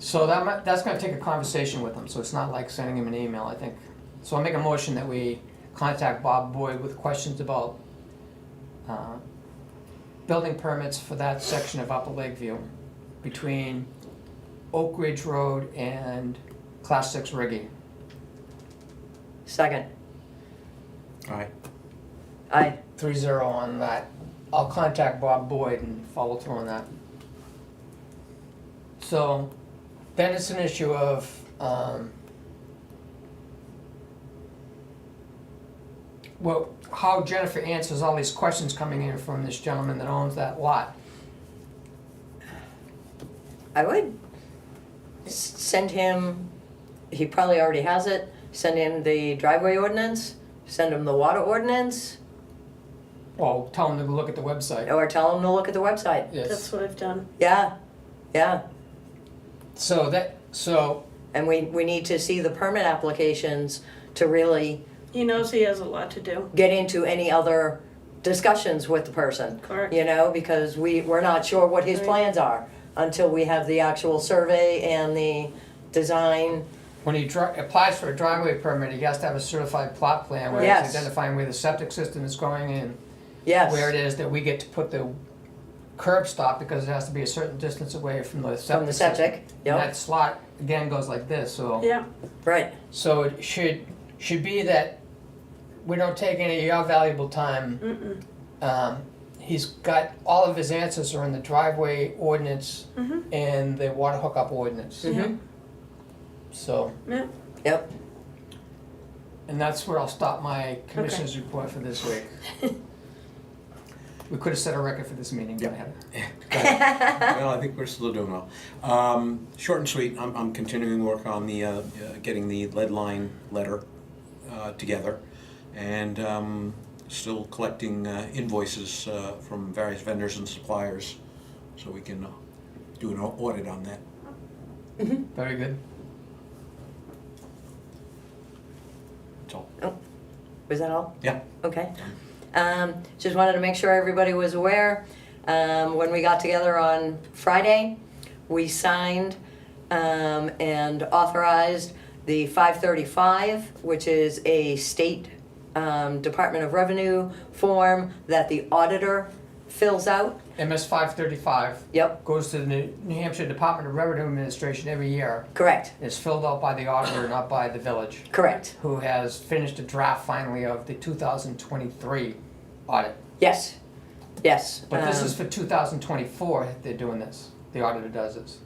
So that's gonna take a conversation with him, so it's not like sending him an email, I think. So I'll make a motion that we contact Bob Boyd with questions about building permits for that section of Upper Lakeview between Oak Ridge Road and Class 6 Riggy.
Second.
Aye.
Aye.
3-0 on that. I'll contact Bob Boyd and follow through on that. So, then it's an issue of, well, how Jennifer answers all these questions coming in from this gentleman that owns that lot.
I would send him, he probably already has it, send him the driveway ordinance, send him the water ordinance,
Well, tell him to look at the website.
or tell him to look at the website.
Yes.
that's what I've done.
Yeah, yeah.
So,
And we need to see the permit applications to really
He knows he has a lot to do.
get into any other discussions with the person.
Correct.
You know, because we're not sure what his
Right.
plans are until we have the actual survey and the design.
when he applies for a driveway permit, he has to have a certified plot plan where
Yes.
he's identifying where the septic system is going in.
Yes.
Where it is that we get to put the curb stop because it has to be a certain distance away from the septic.
From the septic,
system.
yep.
And that slot, again, goes like this, so.
Yeah,
Right,
So it should be that we don't take any of your valuable time. He's got, all of his answers are in the driveway ordinance and the water hookup ordinance.
Mhm.
So,
Yeah,
Yep.
and that's where I'll stop my commissioner's report for this week. We could have set a record for this meeting, but I haven't.
Well, I think we're still doing well. Short and sweet, I'm continuing work on the, getting the lead line letter together, and still collecting invoices from various vendors and suppliers, so we can do an audit on that.
Very good.
That's all.
Was that all?
Yeah.
Okay. Just wanted to make sure everybody was aware. When we got together on Friday, we signed and authorized the 535, which is a state Department of Revenue form that the auditor fills out.
MS 535
Yep,
goes to the New Hampshire Department of Revenue Administration every year.
correct,
It's filled out by the auditor, not by the village,
correct.
who has finished a draft finally of the 2023 audit.
Yes, yes.
But this is for 2024, they're doing this. The auditor does this.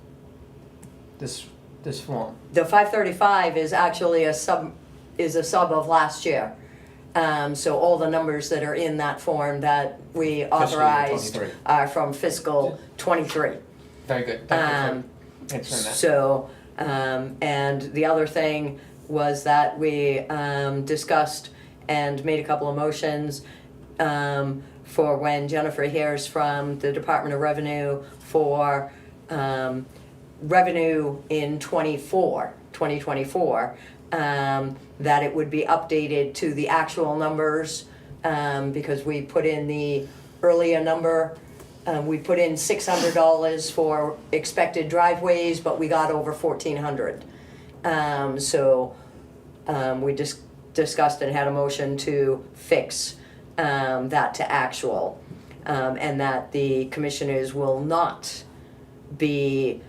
This form.
The 535 is actually a sub of last year. So all the numbers that are in that form that we authorized
23.
are from fiscal '23.
Very good. Thank you for answering that.
So, and the other thing was that we discussed and made a couple of motions for when Jennifer hears from the Department of Revenue for revenue in 2024, that it would be updated to the actual numbers, because we put in the earlier number. We put in $600 for expected driveways, but we got over 1,400. So we just discussed and had a motion to fix that to actual, and that the commissioners will not be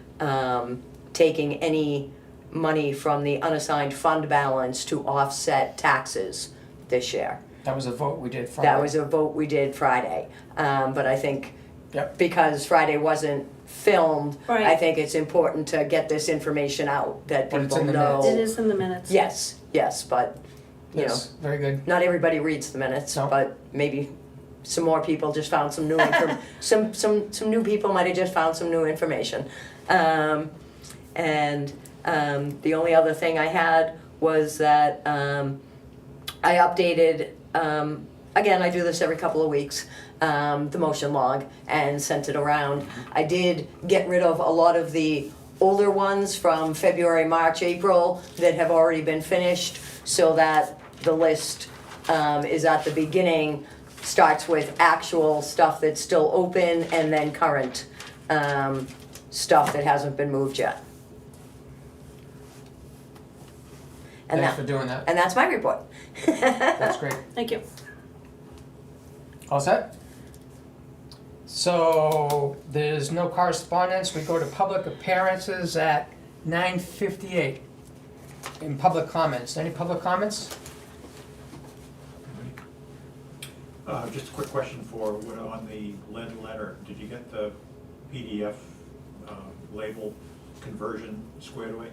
taking any money from the unassigned fund balance to offset taxes this year.
That was a vote we did Friday.
That was a vote we did Friday. But I think
Yep.
because Friday wasn't filmed,
Right.
I think it's important to get this information out, that
But it's
people
in the
know.
minutes.
it is in the minutes.
Yes, yes, but, you know,
Yes, very good.
not everybody reads the minutes,
No.
but maybe some more people just found some new some new people might have just found some new information. The only other thing I had was that I updated, again, I do this every couple of weeks, the motion log, and sent it around. I did get rid of a lot of the older ones from February, March, April that have already been finished, so that the list is at the beginning, starts with actual stuff that's still open, and then current stuff that hasn't been moved yet. And
Thanks
that,
for doing that.
and that's my report.
That's great.
Thank you.
All set? So there's no correspondence. We go to public appearances at 9:58. In public comments. Any public comments?
Just a quick question for, on the lead letter, did you get the PDF label conversion squared away?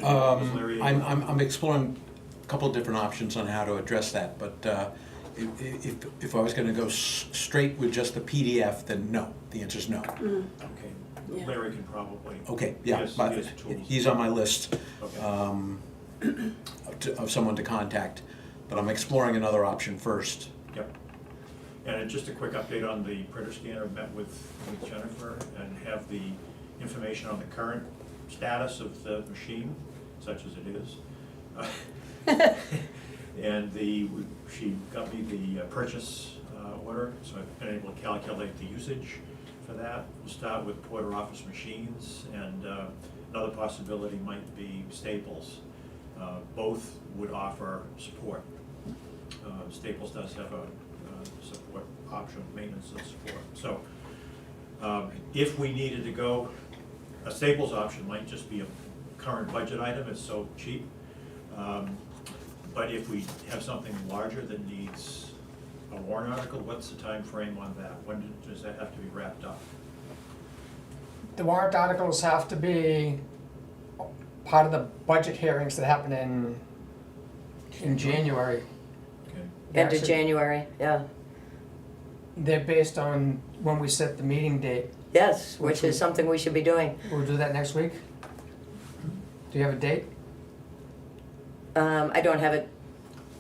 Was Larry-
I'm exploring a couple of different options on how to address that, but if I was gonna go straight with just the PDF, then no, the answer's no.
Okay,
Yeah.
Larry can probably.
Okay, yeah,
Yes,
but
yes, tools.
he's on my list
Okay.
of someone to contact, but I'm exploring another option first.
Yep. And just a quick update on the printer scanner, met with Jennifer and have the information on the current status of the machine, such as it is. And she got me the purchase order, so I've been able to calculate the usage for that. We'll start with Porter Office machines, and another possibility might be Staples. Both would offer support. Staples does have a support option, maintenance and support. So if we needed to go, a Staples option might just be a current budget item, it's so cheap. But if we have something larger that needs a warrant article, what's the time frame on that? When does that have to be wrapped up?
The warrant articles have to be part of the budget hearings that happen in January.
Okay.
End of
Actually,
January, yeah.
They're based on when we set the meeting date.
Yes, which is something we should be doing.
We'll do that next week. Do you have a date?
I don't have it,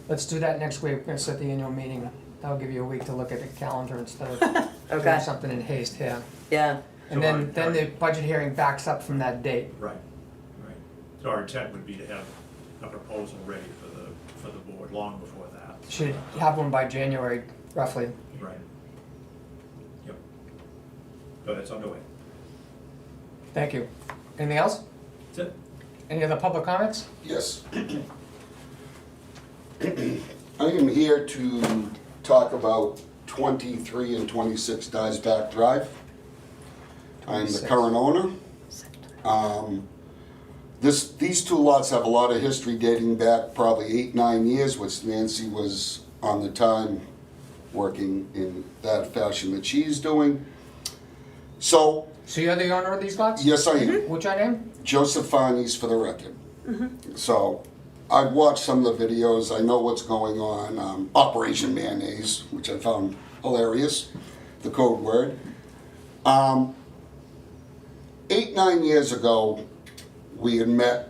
Let's do that next week. We're gonna set the annual meeting. That'll give you a week to look at the calendar instead of doing
okay,
something in haste here.
yeah,
And
So
then the budget hearing backs up from that date.
Right, right. So our intent would be to have a proposal ready for the board long before that.
Should have one by January, roughly.
Right. Yep. But it's underway.
Thank you. Anything else?
That's it.
Any other public comments?
Yes. I am here to talk about 23 and 26 Dyes Back Drive. I'm the
26.
current owner. These two lots have a lot of history dating back probably 8-9 years, which Nancy was on the time working in that fashion that she's doing. So,
So you're the owner of these lots?
yes, I am.
What's your name?
Joseph Fani's for the record. So, I've watched some of the videos, I know what's going on. Operation Mayonnaise, which I found hilarious, the code word. 8-9 years ago, we had met.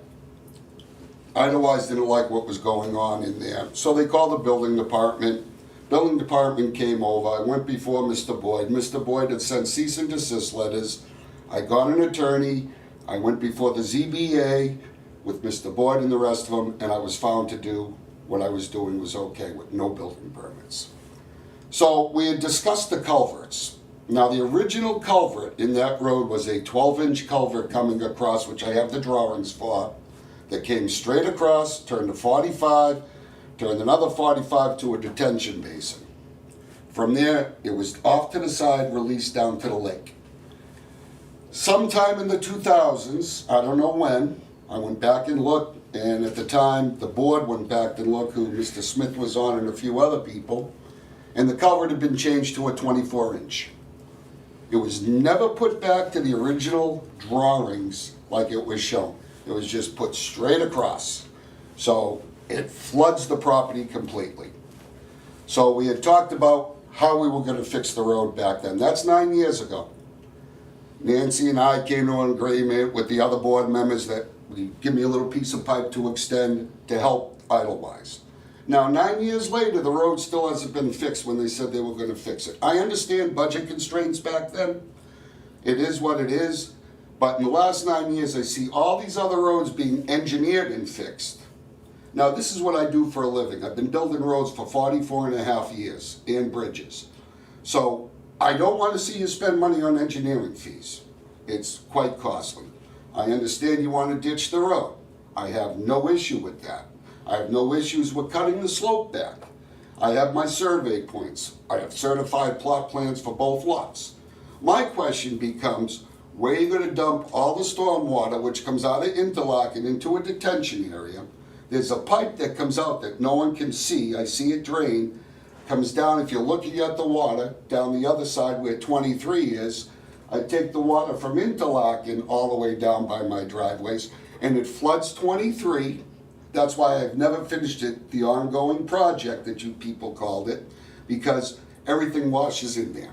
I otherwise didn't like what was going on in there. So they called the building department. Building department came over. I went before Mr. Boyd. Mr. Boyd had sent cease and desist letters. I got an attorney. I went before the ZBA with Mr. Boyd and the rest of them, and I was found to do what I was doing was okay with no building permits. So we had discussed the culverts. Now the original culvert in that road was a 12-inch culvert coming across, which I have the drawings for, that came straight across, turned to 45, turned another 45 to a detention basin. From there, it was off to the side, released down to the lake. Sometime in the 2000s, I don't know when, I went back and looked, and at the time, the board went back and looked, who Mr. Smith was on and a few other people, and the culvert had been changed to a 24-inch. It was never put back to the original drawings like it was shown. It was just put straight across. So it floods the property completely. So we had talked about how we were gonna fix the road back then. That's 9 years ago. Nancy and I came to an agreement with the other board members that we give me a little piece of pipe to extend to help Idlewise. Now, 9 years later, the road still hasn't been fixed when they said they were gonna fix it. I understand budget constraints back then. It is what it is. But in the last 9 years, I see all these other roads being engineered and fixed. Now, this is what I do for a living. I've been building roads for 44.5 years, and bridges. So, I don't wanna see you spend money on engineering fees. It's quite costly. I understand you wanna ditch the road. I have no issue with that. I have no issues with cutting the slope back. I have my survey points. I have certified plot plans for both lots. My question becomes, where are you gonna dump all the storm water which comes out of Interlochen into a detention area? There's a pipe that comes out that no one can see. I see it drain, comes down, if you're looking at the water, down the other side where 23 is, I take the water from Interlochen all the way down by my driveways, and it floods 23. That's why I've never finished it, the ongoing project that you people called it, because everything washes in there.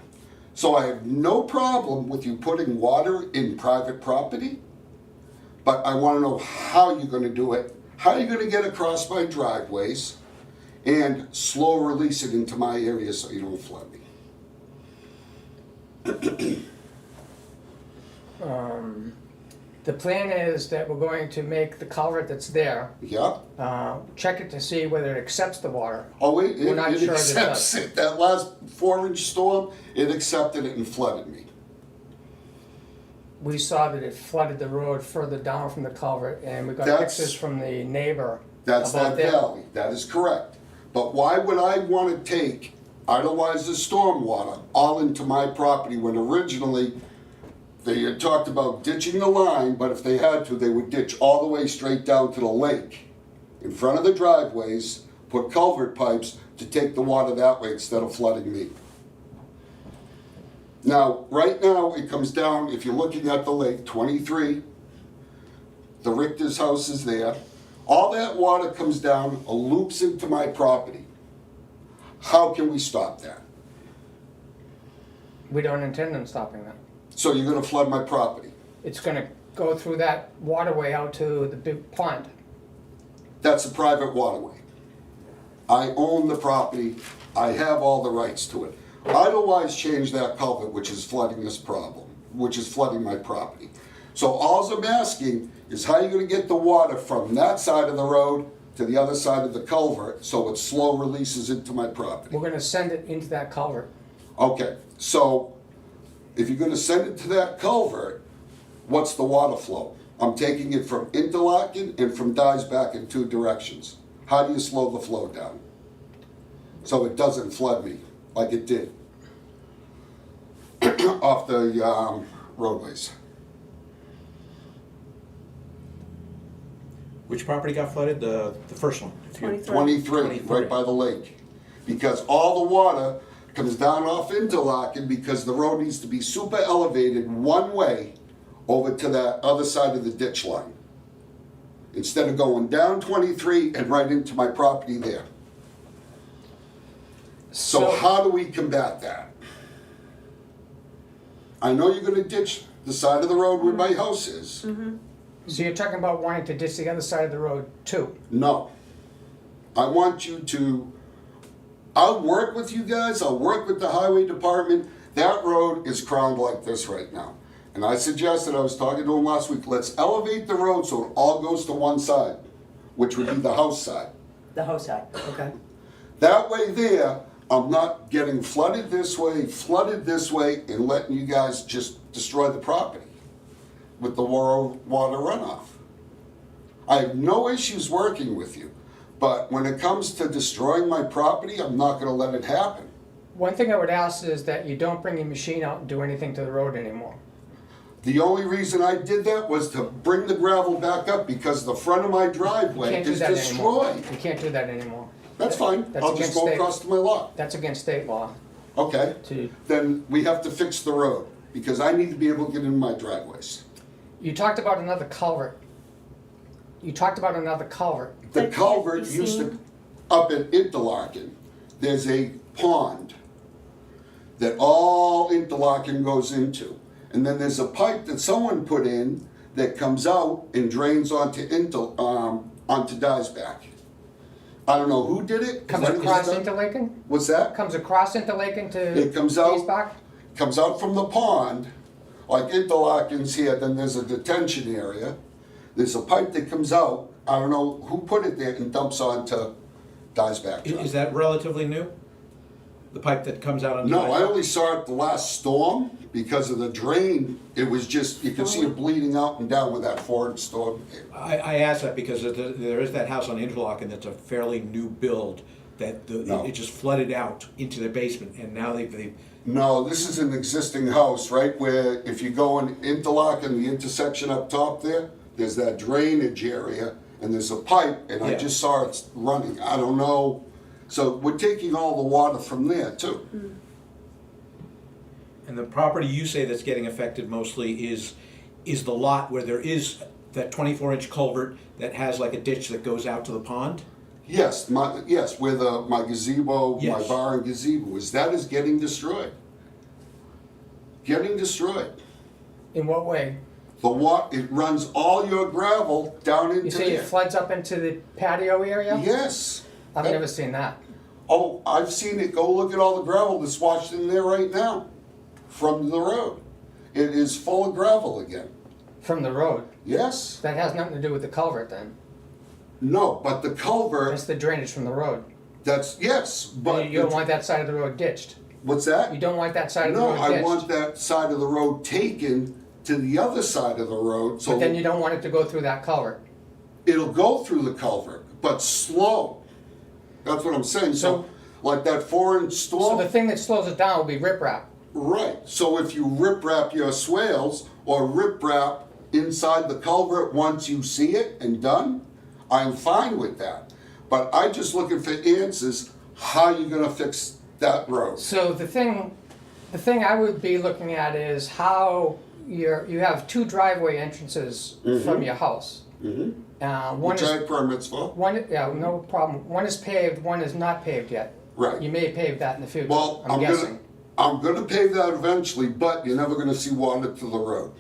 So I have no problem with you putting water in private property, but I wanna know how you're gonna do it, how you're gonna get across my driveways, and slow release it into my area so you don't flood me.
The plan is that we're going to make the culvert that's there,
Yeah?
check it to see whether it accepts the water.
Oh wait,
We're not
it
sure that it
accepts
does.
it. That last 4-inch storm, it accepted it and flooded me.
We saw that it flooded the road further down from the culvert, and we got
That's-
pictures from the neighbor
That's
about
that
that.
valley, that is correct. But why would I wanna take Idlewise storm water all into my property when originally they had talked about ditching the line, but if they had to, they would ditch all the way straight down to the lake in front of the driveways, put culvert pipes to take the water that way instead of flooding me. Now, right now, it comes down, if you're looking at the lake, 23 the Richter's house is there. All that water comes down, loops into my property. How can we stop that?
We don't intend on stopping that.
So you're gonna flood my property.
It's gonna go through that waterway out to the big pond.
That's a private waterway. I own the property, I have all the rights to it. Otherwise change that culvert, which is flooding this problem, which is flooding my property. So alls I'm asking is how you gonna get the water from that side of the road to the other side of the culvert so it slow releases into my property?
We're gonna send it into that culvert.
Okay, so if you're gonna send it to that culvert, what's the water flow? I'm taking it from Interlaken and from Dyes back in 2 directions. How do you slow the flow down? So it doesn't flood me like it did off the roadways.
Which property got flooded? The first one? If you-
23.
23, right by the lake. Because all the water comes down off Interlaken because the road needs to be super elevated one way over to that other side of the ditch line. Instead of going down 23 and right into my property there. So how do we combat that? I know you're gonna ditch the side of the road where my house is.
So you're talking about wanting to ditch the other side of the road too?
No. I want you to, I'll work with you guys, I'll work with the highway department. That road is crowned like this right now. And I suggested, I was talking to him last week, let's elevate the road so it all goes to one side, which would be the house side.
The house side, okay.
That way there, I'm not getting flooded this way, and letting you guys just destroy the property with the water runoff. I have no issues working with you, but when it comes to destroying my property, I'm not gonna let it happen.
One thing I would ask is that you don't bring your machine out and do anything to the road anymore.
The only reason I did that was to bring the gravel back up because the front of my
You
driveway
can't do
is
that anymore.
destroyed.
You can't do that anymore.
That's fine,
That's
I'll just
against
go
state-
across to my lot.
That's against state law.
Okay,
To,
then we have to fix the road because I need to be able to get in my driveways.
you talked about another culvert. You talked about another culvert.
The
That
culvert
can't be
used to,
seen.
up at Interlaken, there's a pond that all Interlaken goes into. And then there's a pipe that someone put in that comes out and drains onto Dyesback. I don't know who did it.
Comes across Interlaken?
What's that?
Comes across Interlaken to
It comes out-
Eastbach?
Comes out from the pond, like Interlaken's here, then there's a detention area. There's a pipe that comes out, I don't know who put it there and dumps onto Dyesback.
Is that relatively new? The pipe that comes out on?
No, I only saw it the last storm because of the drain. It was just, you could see it bleeding out and down with that foreign storm.
I asked that because there is that house on Interlochen that's a fairly new build that
No.
it just flooded out into the basement, and now they've
No, this is an existing house, right, where if you go in Interlaken, the intersection up top there, there's that drainage area, and there's a pipe, and I
Yeah.
just saw it running. I don't know. So we're taking all the water from there too.
And the property you say that's getting affected mostly is the lot where there is that 24-inch culvert that has like a ditch that goes out to the pond?
Yes, where my gazebo, my
Yes.
bar and gazebo is, that is getting destroyed. Getting destroyed.
In what way?
It runs all your gravel down into
You say it
there.
floods up into the patio area?
Yes.
I've never seen that.
Oh, I've seen it. Go look at all the gravel that's washed in there right now from the road. It is full of gravel again.
From the road.
Yes.
That has nothing to do with the culvert then.
No, but the culvert,
That's the drainage from the road.
yes, but.
You don't want that side of the road ditched.
What's that?
You don't want that side of the
No,
road
I
ditched.
want that side of the road taken to the other side of the road, so
But then you don't want it to go through that culvert.
it'll go through the culvert, but slow. That's what I'm saying. So, like that 4-inch
So
storm.
the thing that slows it down will be riprap.
Right, so if you rip-wrap your swales or rip-wrap inside the culvert once you see it and done, I'm fine with that. But I'm just looking for answers, how you gonna fix that road?
So the thing I would be looking at is how you have 2 driveway entrances from your house. One
Which I
is,
have permits for.
no problem. One is paved, one is not paved yet.
Right.
You may pave that in the future,
Well,
I'm guessing.
I'm gonna pave that eventually, but you're never gonna see water to the road.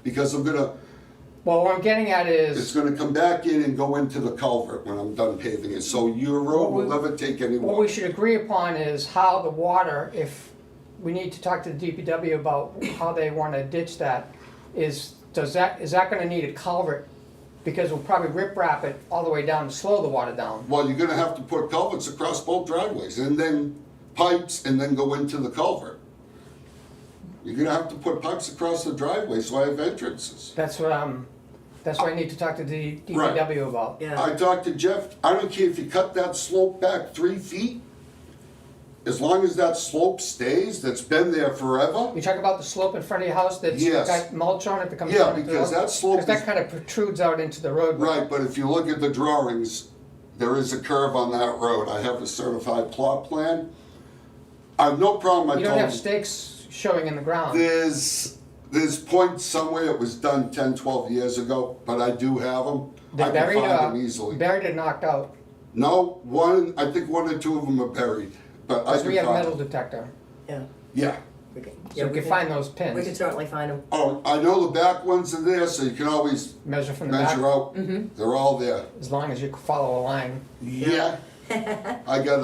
Because
Well, what I'm getting at
it's
is,
gonna come back in and go into the culvert when I'm done paving it, so your road will never take any
what we
water.
should agree upon is how the water, if we need to talk to the DPW about how they wanna ditch that, is that gonna need a culvert? Because we'll probably rip-wrap it all the way down to slow the water down.
Well, you're gonna have to put culverts across both driveways, and then pipes, and then go into the culvert. You're gonna have to put pipes across the driveway, so I have entrances.
That's what I need to talk to the DPW about.
Yeah.
I talked to Jeff, I don't care if you cut that slope back 3 feet, as long as that slope stays, that's been there forever.
You talk about the slope in front of your house that's
Yes.
got mulch on it that comes
Yeah,
down into the road?
because that slope
Because that
is-
kind of protrudes out into the road.
Right, but if you look at the drawings, there is a curve on that road. I have a certified plot plan. I have no problem, I
You don't
told
have
him.
stakes showing in the ground.
There's points somewhere, it was done 10, 12 years ago, but I do have them. I
They're
can
buried,
find them easily.
buried and knocked out,
No, I think one or two of them are buried, but I
because
can
we have a metal
find them.
detector,
Yeah.
Yeah.
We can,
so we can find those
We can
pins,
certainly find them.
Oh, I know the back ones are there, so you can always
measure from the back,
measure out. They're all there.
as long as you follow a line.
Yeah. I got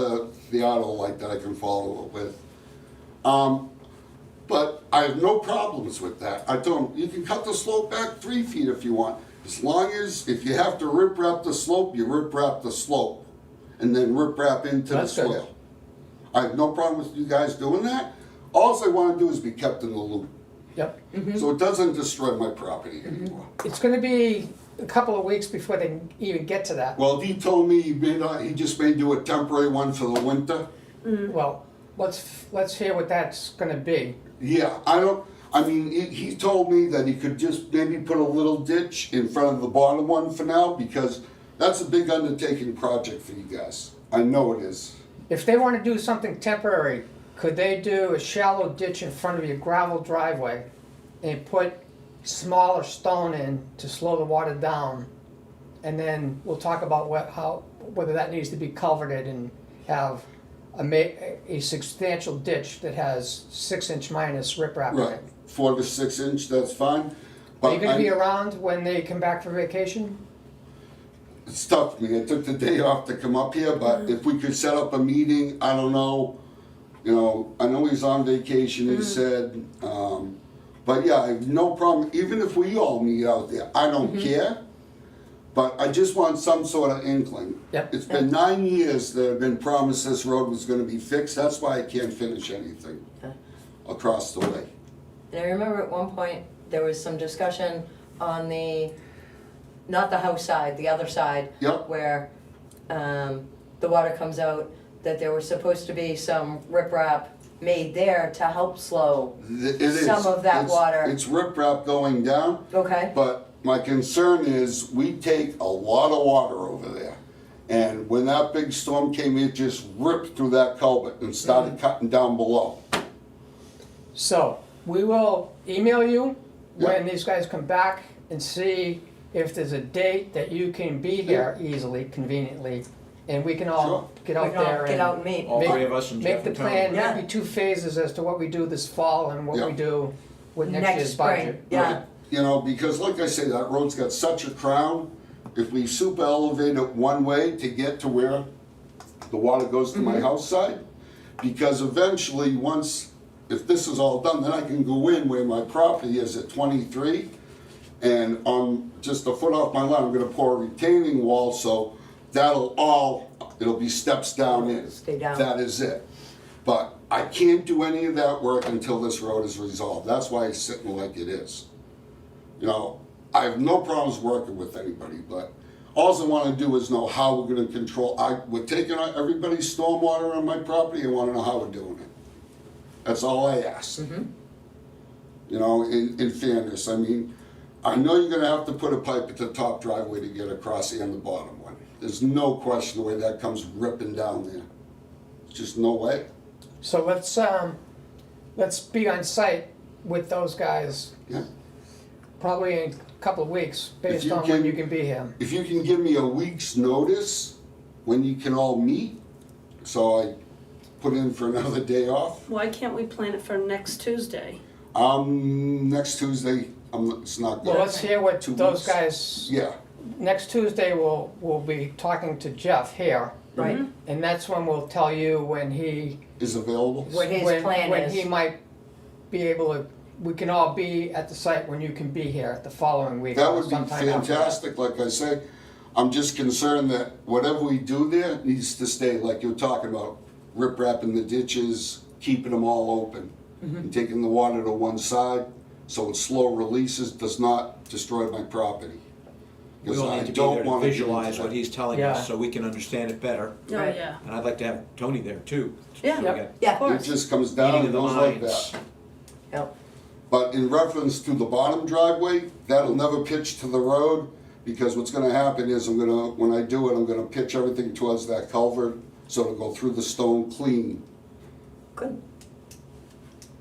the auto light that I can follow it with. But I have no problems with that. I told him, you can cut the slope back 3 feet if you want. As long as, if you have to rip wrap the slope, you rip wrap the slope. And then rip wrap into the
That's good.
swale. I have no problem with you guys doing that. All I want to do is be kept in the loop.
Yep.
So it doesn't destroy my property anymore.
It's gonna be a couple of weeks before they can even get to that.
Well, he told me he just may do a temporary one for the winter.
Well, let's hear what that's gonna be.
Yeah, he told me that he could just maybe put a little ditch in front of the bottom one for now, because that's a big undertaking project for you guys. I know it is.
If they wanna do something temporary, could they do a shallow ditch in front of your gravel driveway and put smaller stone in to slow the water down? And then we'll talk about whether that needs to be culverted and have a substantial ditch that has 6-inch minus riprap in
Right,
it.
4 to 6 inch, that's fine.
Are you
But
gonna be around when they come back for vacation?
it's tough for me. I took the day off to come up here, but if we could set up a meeting, I don't know. You know, I know he's on vacation, he said. But yeah, I have no problem, even if we all meet out there, I don't care. But I just want some sort of inkling.
Yep.
It's been 9 years that I've been promised this road was gonna be fixed, that's why I can't finish anything
Okay.
across the way.
And I remember at one point, there was some discussion on not the house side, the other side.
Yep.
Where the water comes out, that there was supposed to be some riprap made there to help slow.
It is.
Some of that water.
It's riprap going down,
Okay?
but my concern is we take a lot of water over there. And when that big storm came, it just ripped through that culvert and started cutting down below.
So, we will email you when
Yeah.
these guys come back and see if there's a date that you can be here easily, conveniently, and we can all
Sure.
get
We
out
can all
there
get out
and
and meet.
All
Make-
three of us and
make
Jeff
the
and Tony.
plan,
Yeah.
maybe 2 phases as to what we do this fall and what
Yeah.
we do with next
Next
year's
spring,
budget.
yeah.
You know, because like I say, that road's got such a crown. If we super elevate it one way to get to where the water goes to my house side, because eventually, if this is all done, then I can go in where my property is at 23, and on just a foot off my line, I'm gonna pour a retaining wall, so it'll be steps down in.
Stay down.
That is it. But I can't do any of that work until this road is resolved. That's why it's sitting like it is. You know, I have no problems working with anybody, but all I wanna do is know how we're gonna control, we're taking out everybody's stormwater on my property, I wanna know how we're doing it. That's all I ask. You know, in fairness, I mean, I know you're gonna have to put a pipe at the top driveway to get across and the bottom one. There's no question the way that comes ripping down there. There's just no way.
So let's be on site with those guys.
Yeah.
probably in a couple of weeks, based
you
on when
can-
you can be here.
If you can give me a week's notice when you can all meet, so I put in for another day off.
Why can't we plan it for next Tuesday?
Next Tuesday, it's not
Well,
good.
let's hear what
2
those
weeks.
guys,
Yeah,
next Tuesday, we'll be talking to Jeff here,
Right,
and that's when we'll tell you when he,
is available.
what his
when
plan
he
is.
might be able to, we can all be at the site when you can be here the following week.
That
or
would be
sometime after that.
fantastic, like I say. I'm just concerned that whatever we do there needs to stay, like you're talking about, rip wrapping the ditches, keeping them all open, and taking the water to one side, so it slow releases, does not destroy my property.
We
Because
all
I
need to be
don't
there to
wanna get
visualize
into
what
that.
he's telling
Yeah.
us, so we can understand it better.
Oh,
Right.
yeah.
And I'd like to have Tony there too.
Yeah.
So we
Yep.
got
Yeah,
Of course.
It just comes down
meeting
and
of the
goes like
minds.
that.
yep,
But in reference to the bottom driveway, that'll never pitch to the road, because what's gonna happen is when I do it, I'm gonna pitch everything towards that culvert, so it'll go through the stone clean.
good.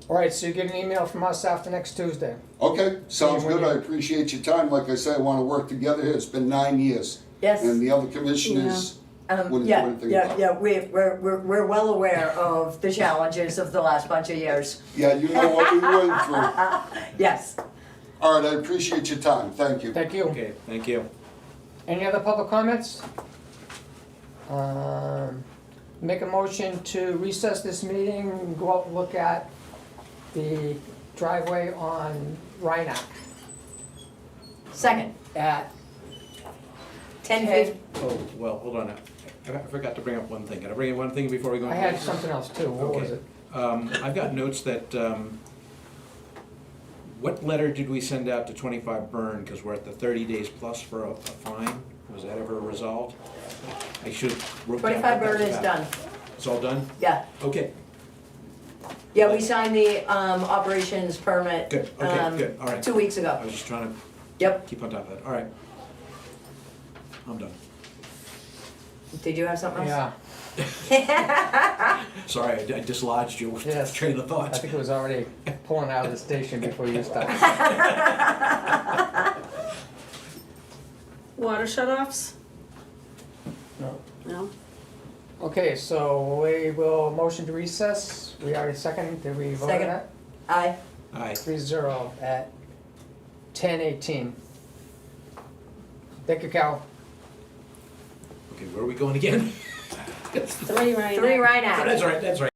All right, so you get an email from us after next Tuesday.
Okay, sounds
Yeah, when
good, I
you-
appreciate your time, like I say, I wanna work together here, it's been 9 years.
Yes.
And the other commissioners wouldn't do
Yeah,
anything
yeah,
about it.
yeah, we're well aware of the challenges of the last bunch of years.
Yeah, you know what we went through.
Yes.
All right, I appreciate your time, thank you.
Thank you.
Okay, thank you.
Any other public comments? Make a motion to recess this meeting, go out and look at the driveway on Rhinebeck
Second,
at
10:50.
Oh, well, hold on. I forgot to bring up one thing. Can I bring up one thing before we go?
I
into
had
this?
something else too, what was
Okay.
it?
I've got notes that, what letter did we send out to 25 Burn, because we're at the 30 days plus for a fine? Was that ever resolved? I should have wrote down.
25
what that
Bird
was
is
about.
done.
It's all done?
Yeah,
Okay,
yeah, we signed the operations permit.
good, okay, good, all right.
2 weeks
I
ago.
was just trying to
Yep.
keep on top of that, all right. I'm done.
Did you have something else?
Yeah,
Sorry, I dislodged you with
Yes.
train of
I
thought.
think it was already pulling out of the station before you started.
Water shut-offs?
No.
No?
Okay, so we will motion to recess, we already second, did we vote on
Second.
that?
Aye.
Aye.
3-0 at 10:18. Thank you, Cal.
Okay, where are we going again?
3 right now.
3 right now.
That's right, that's right.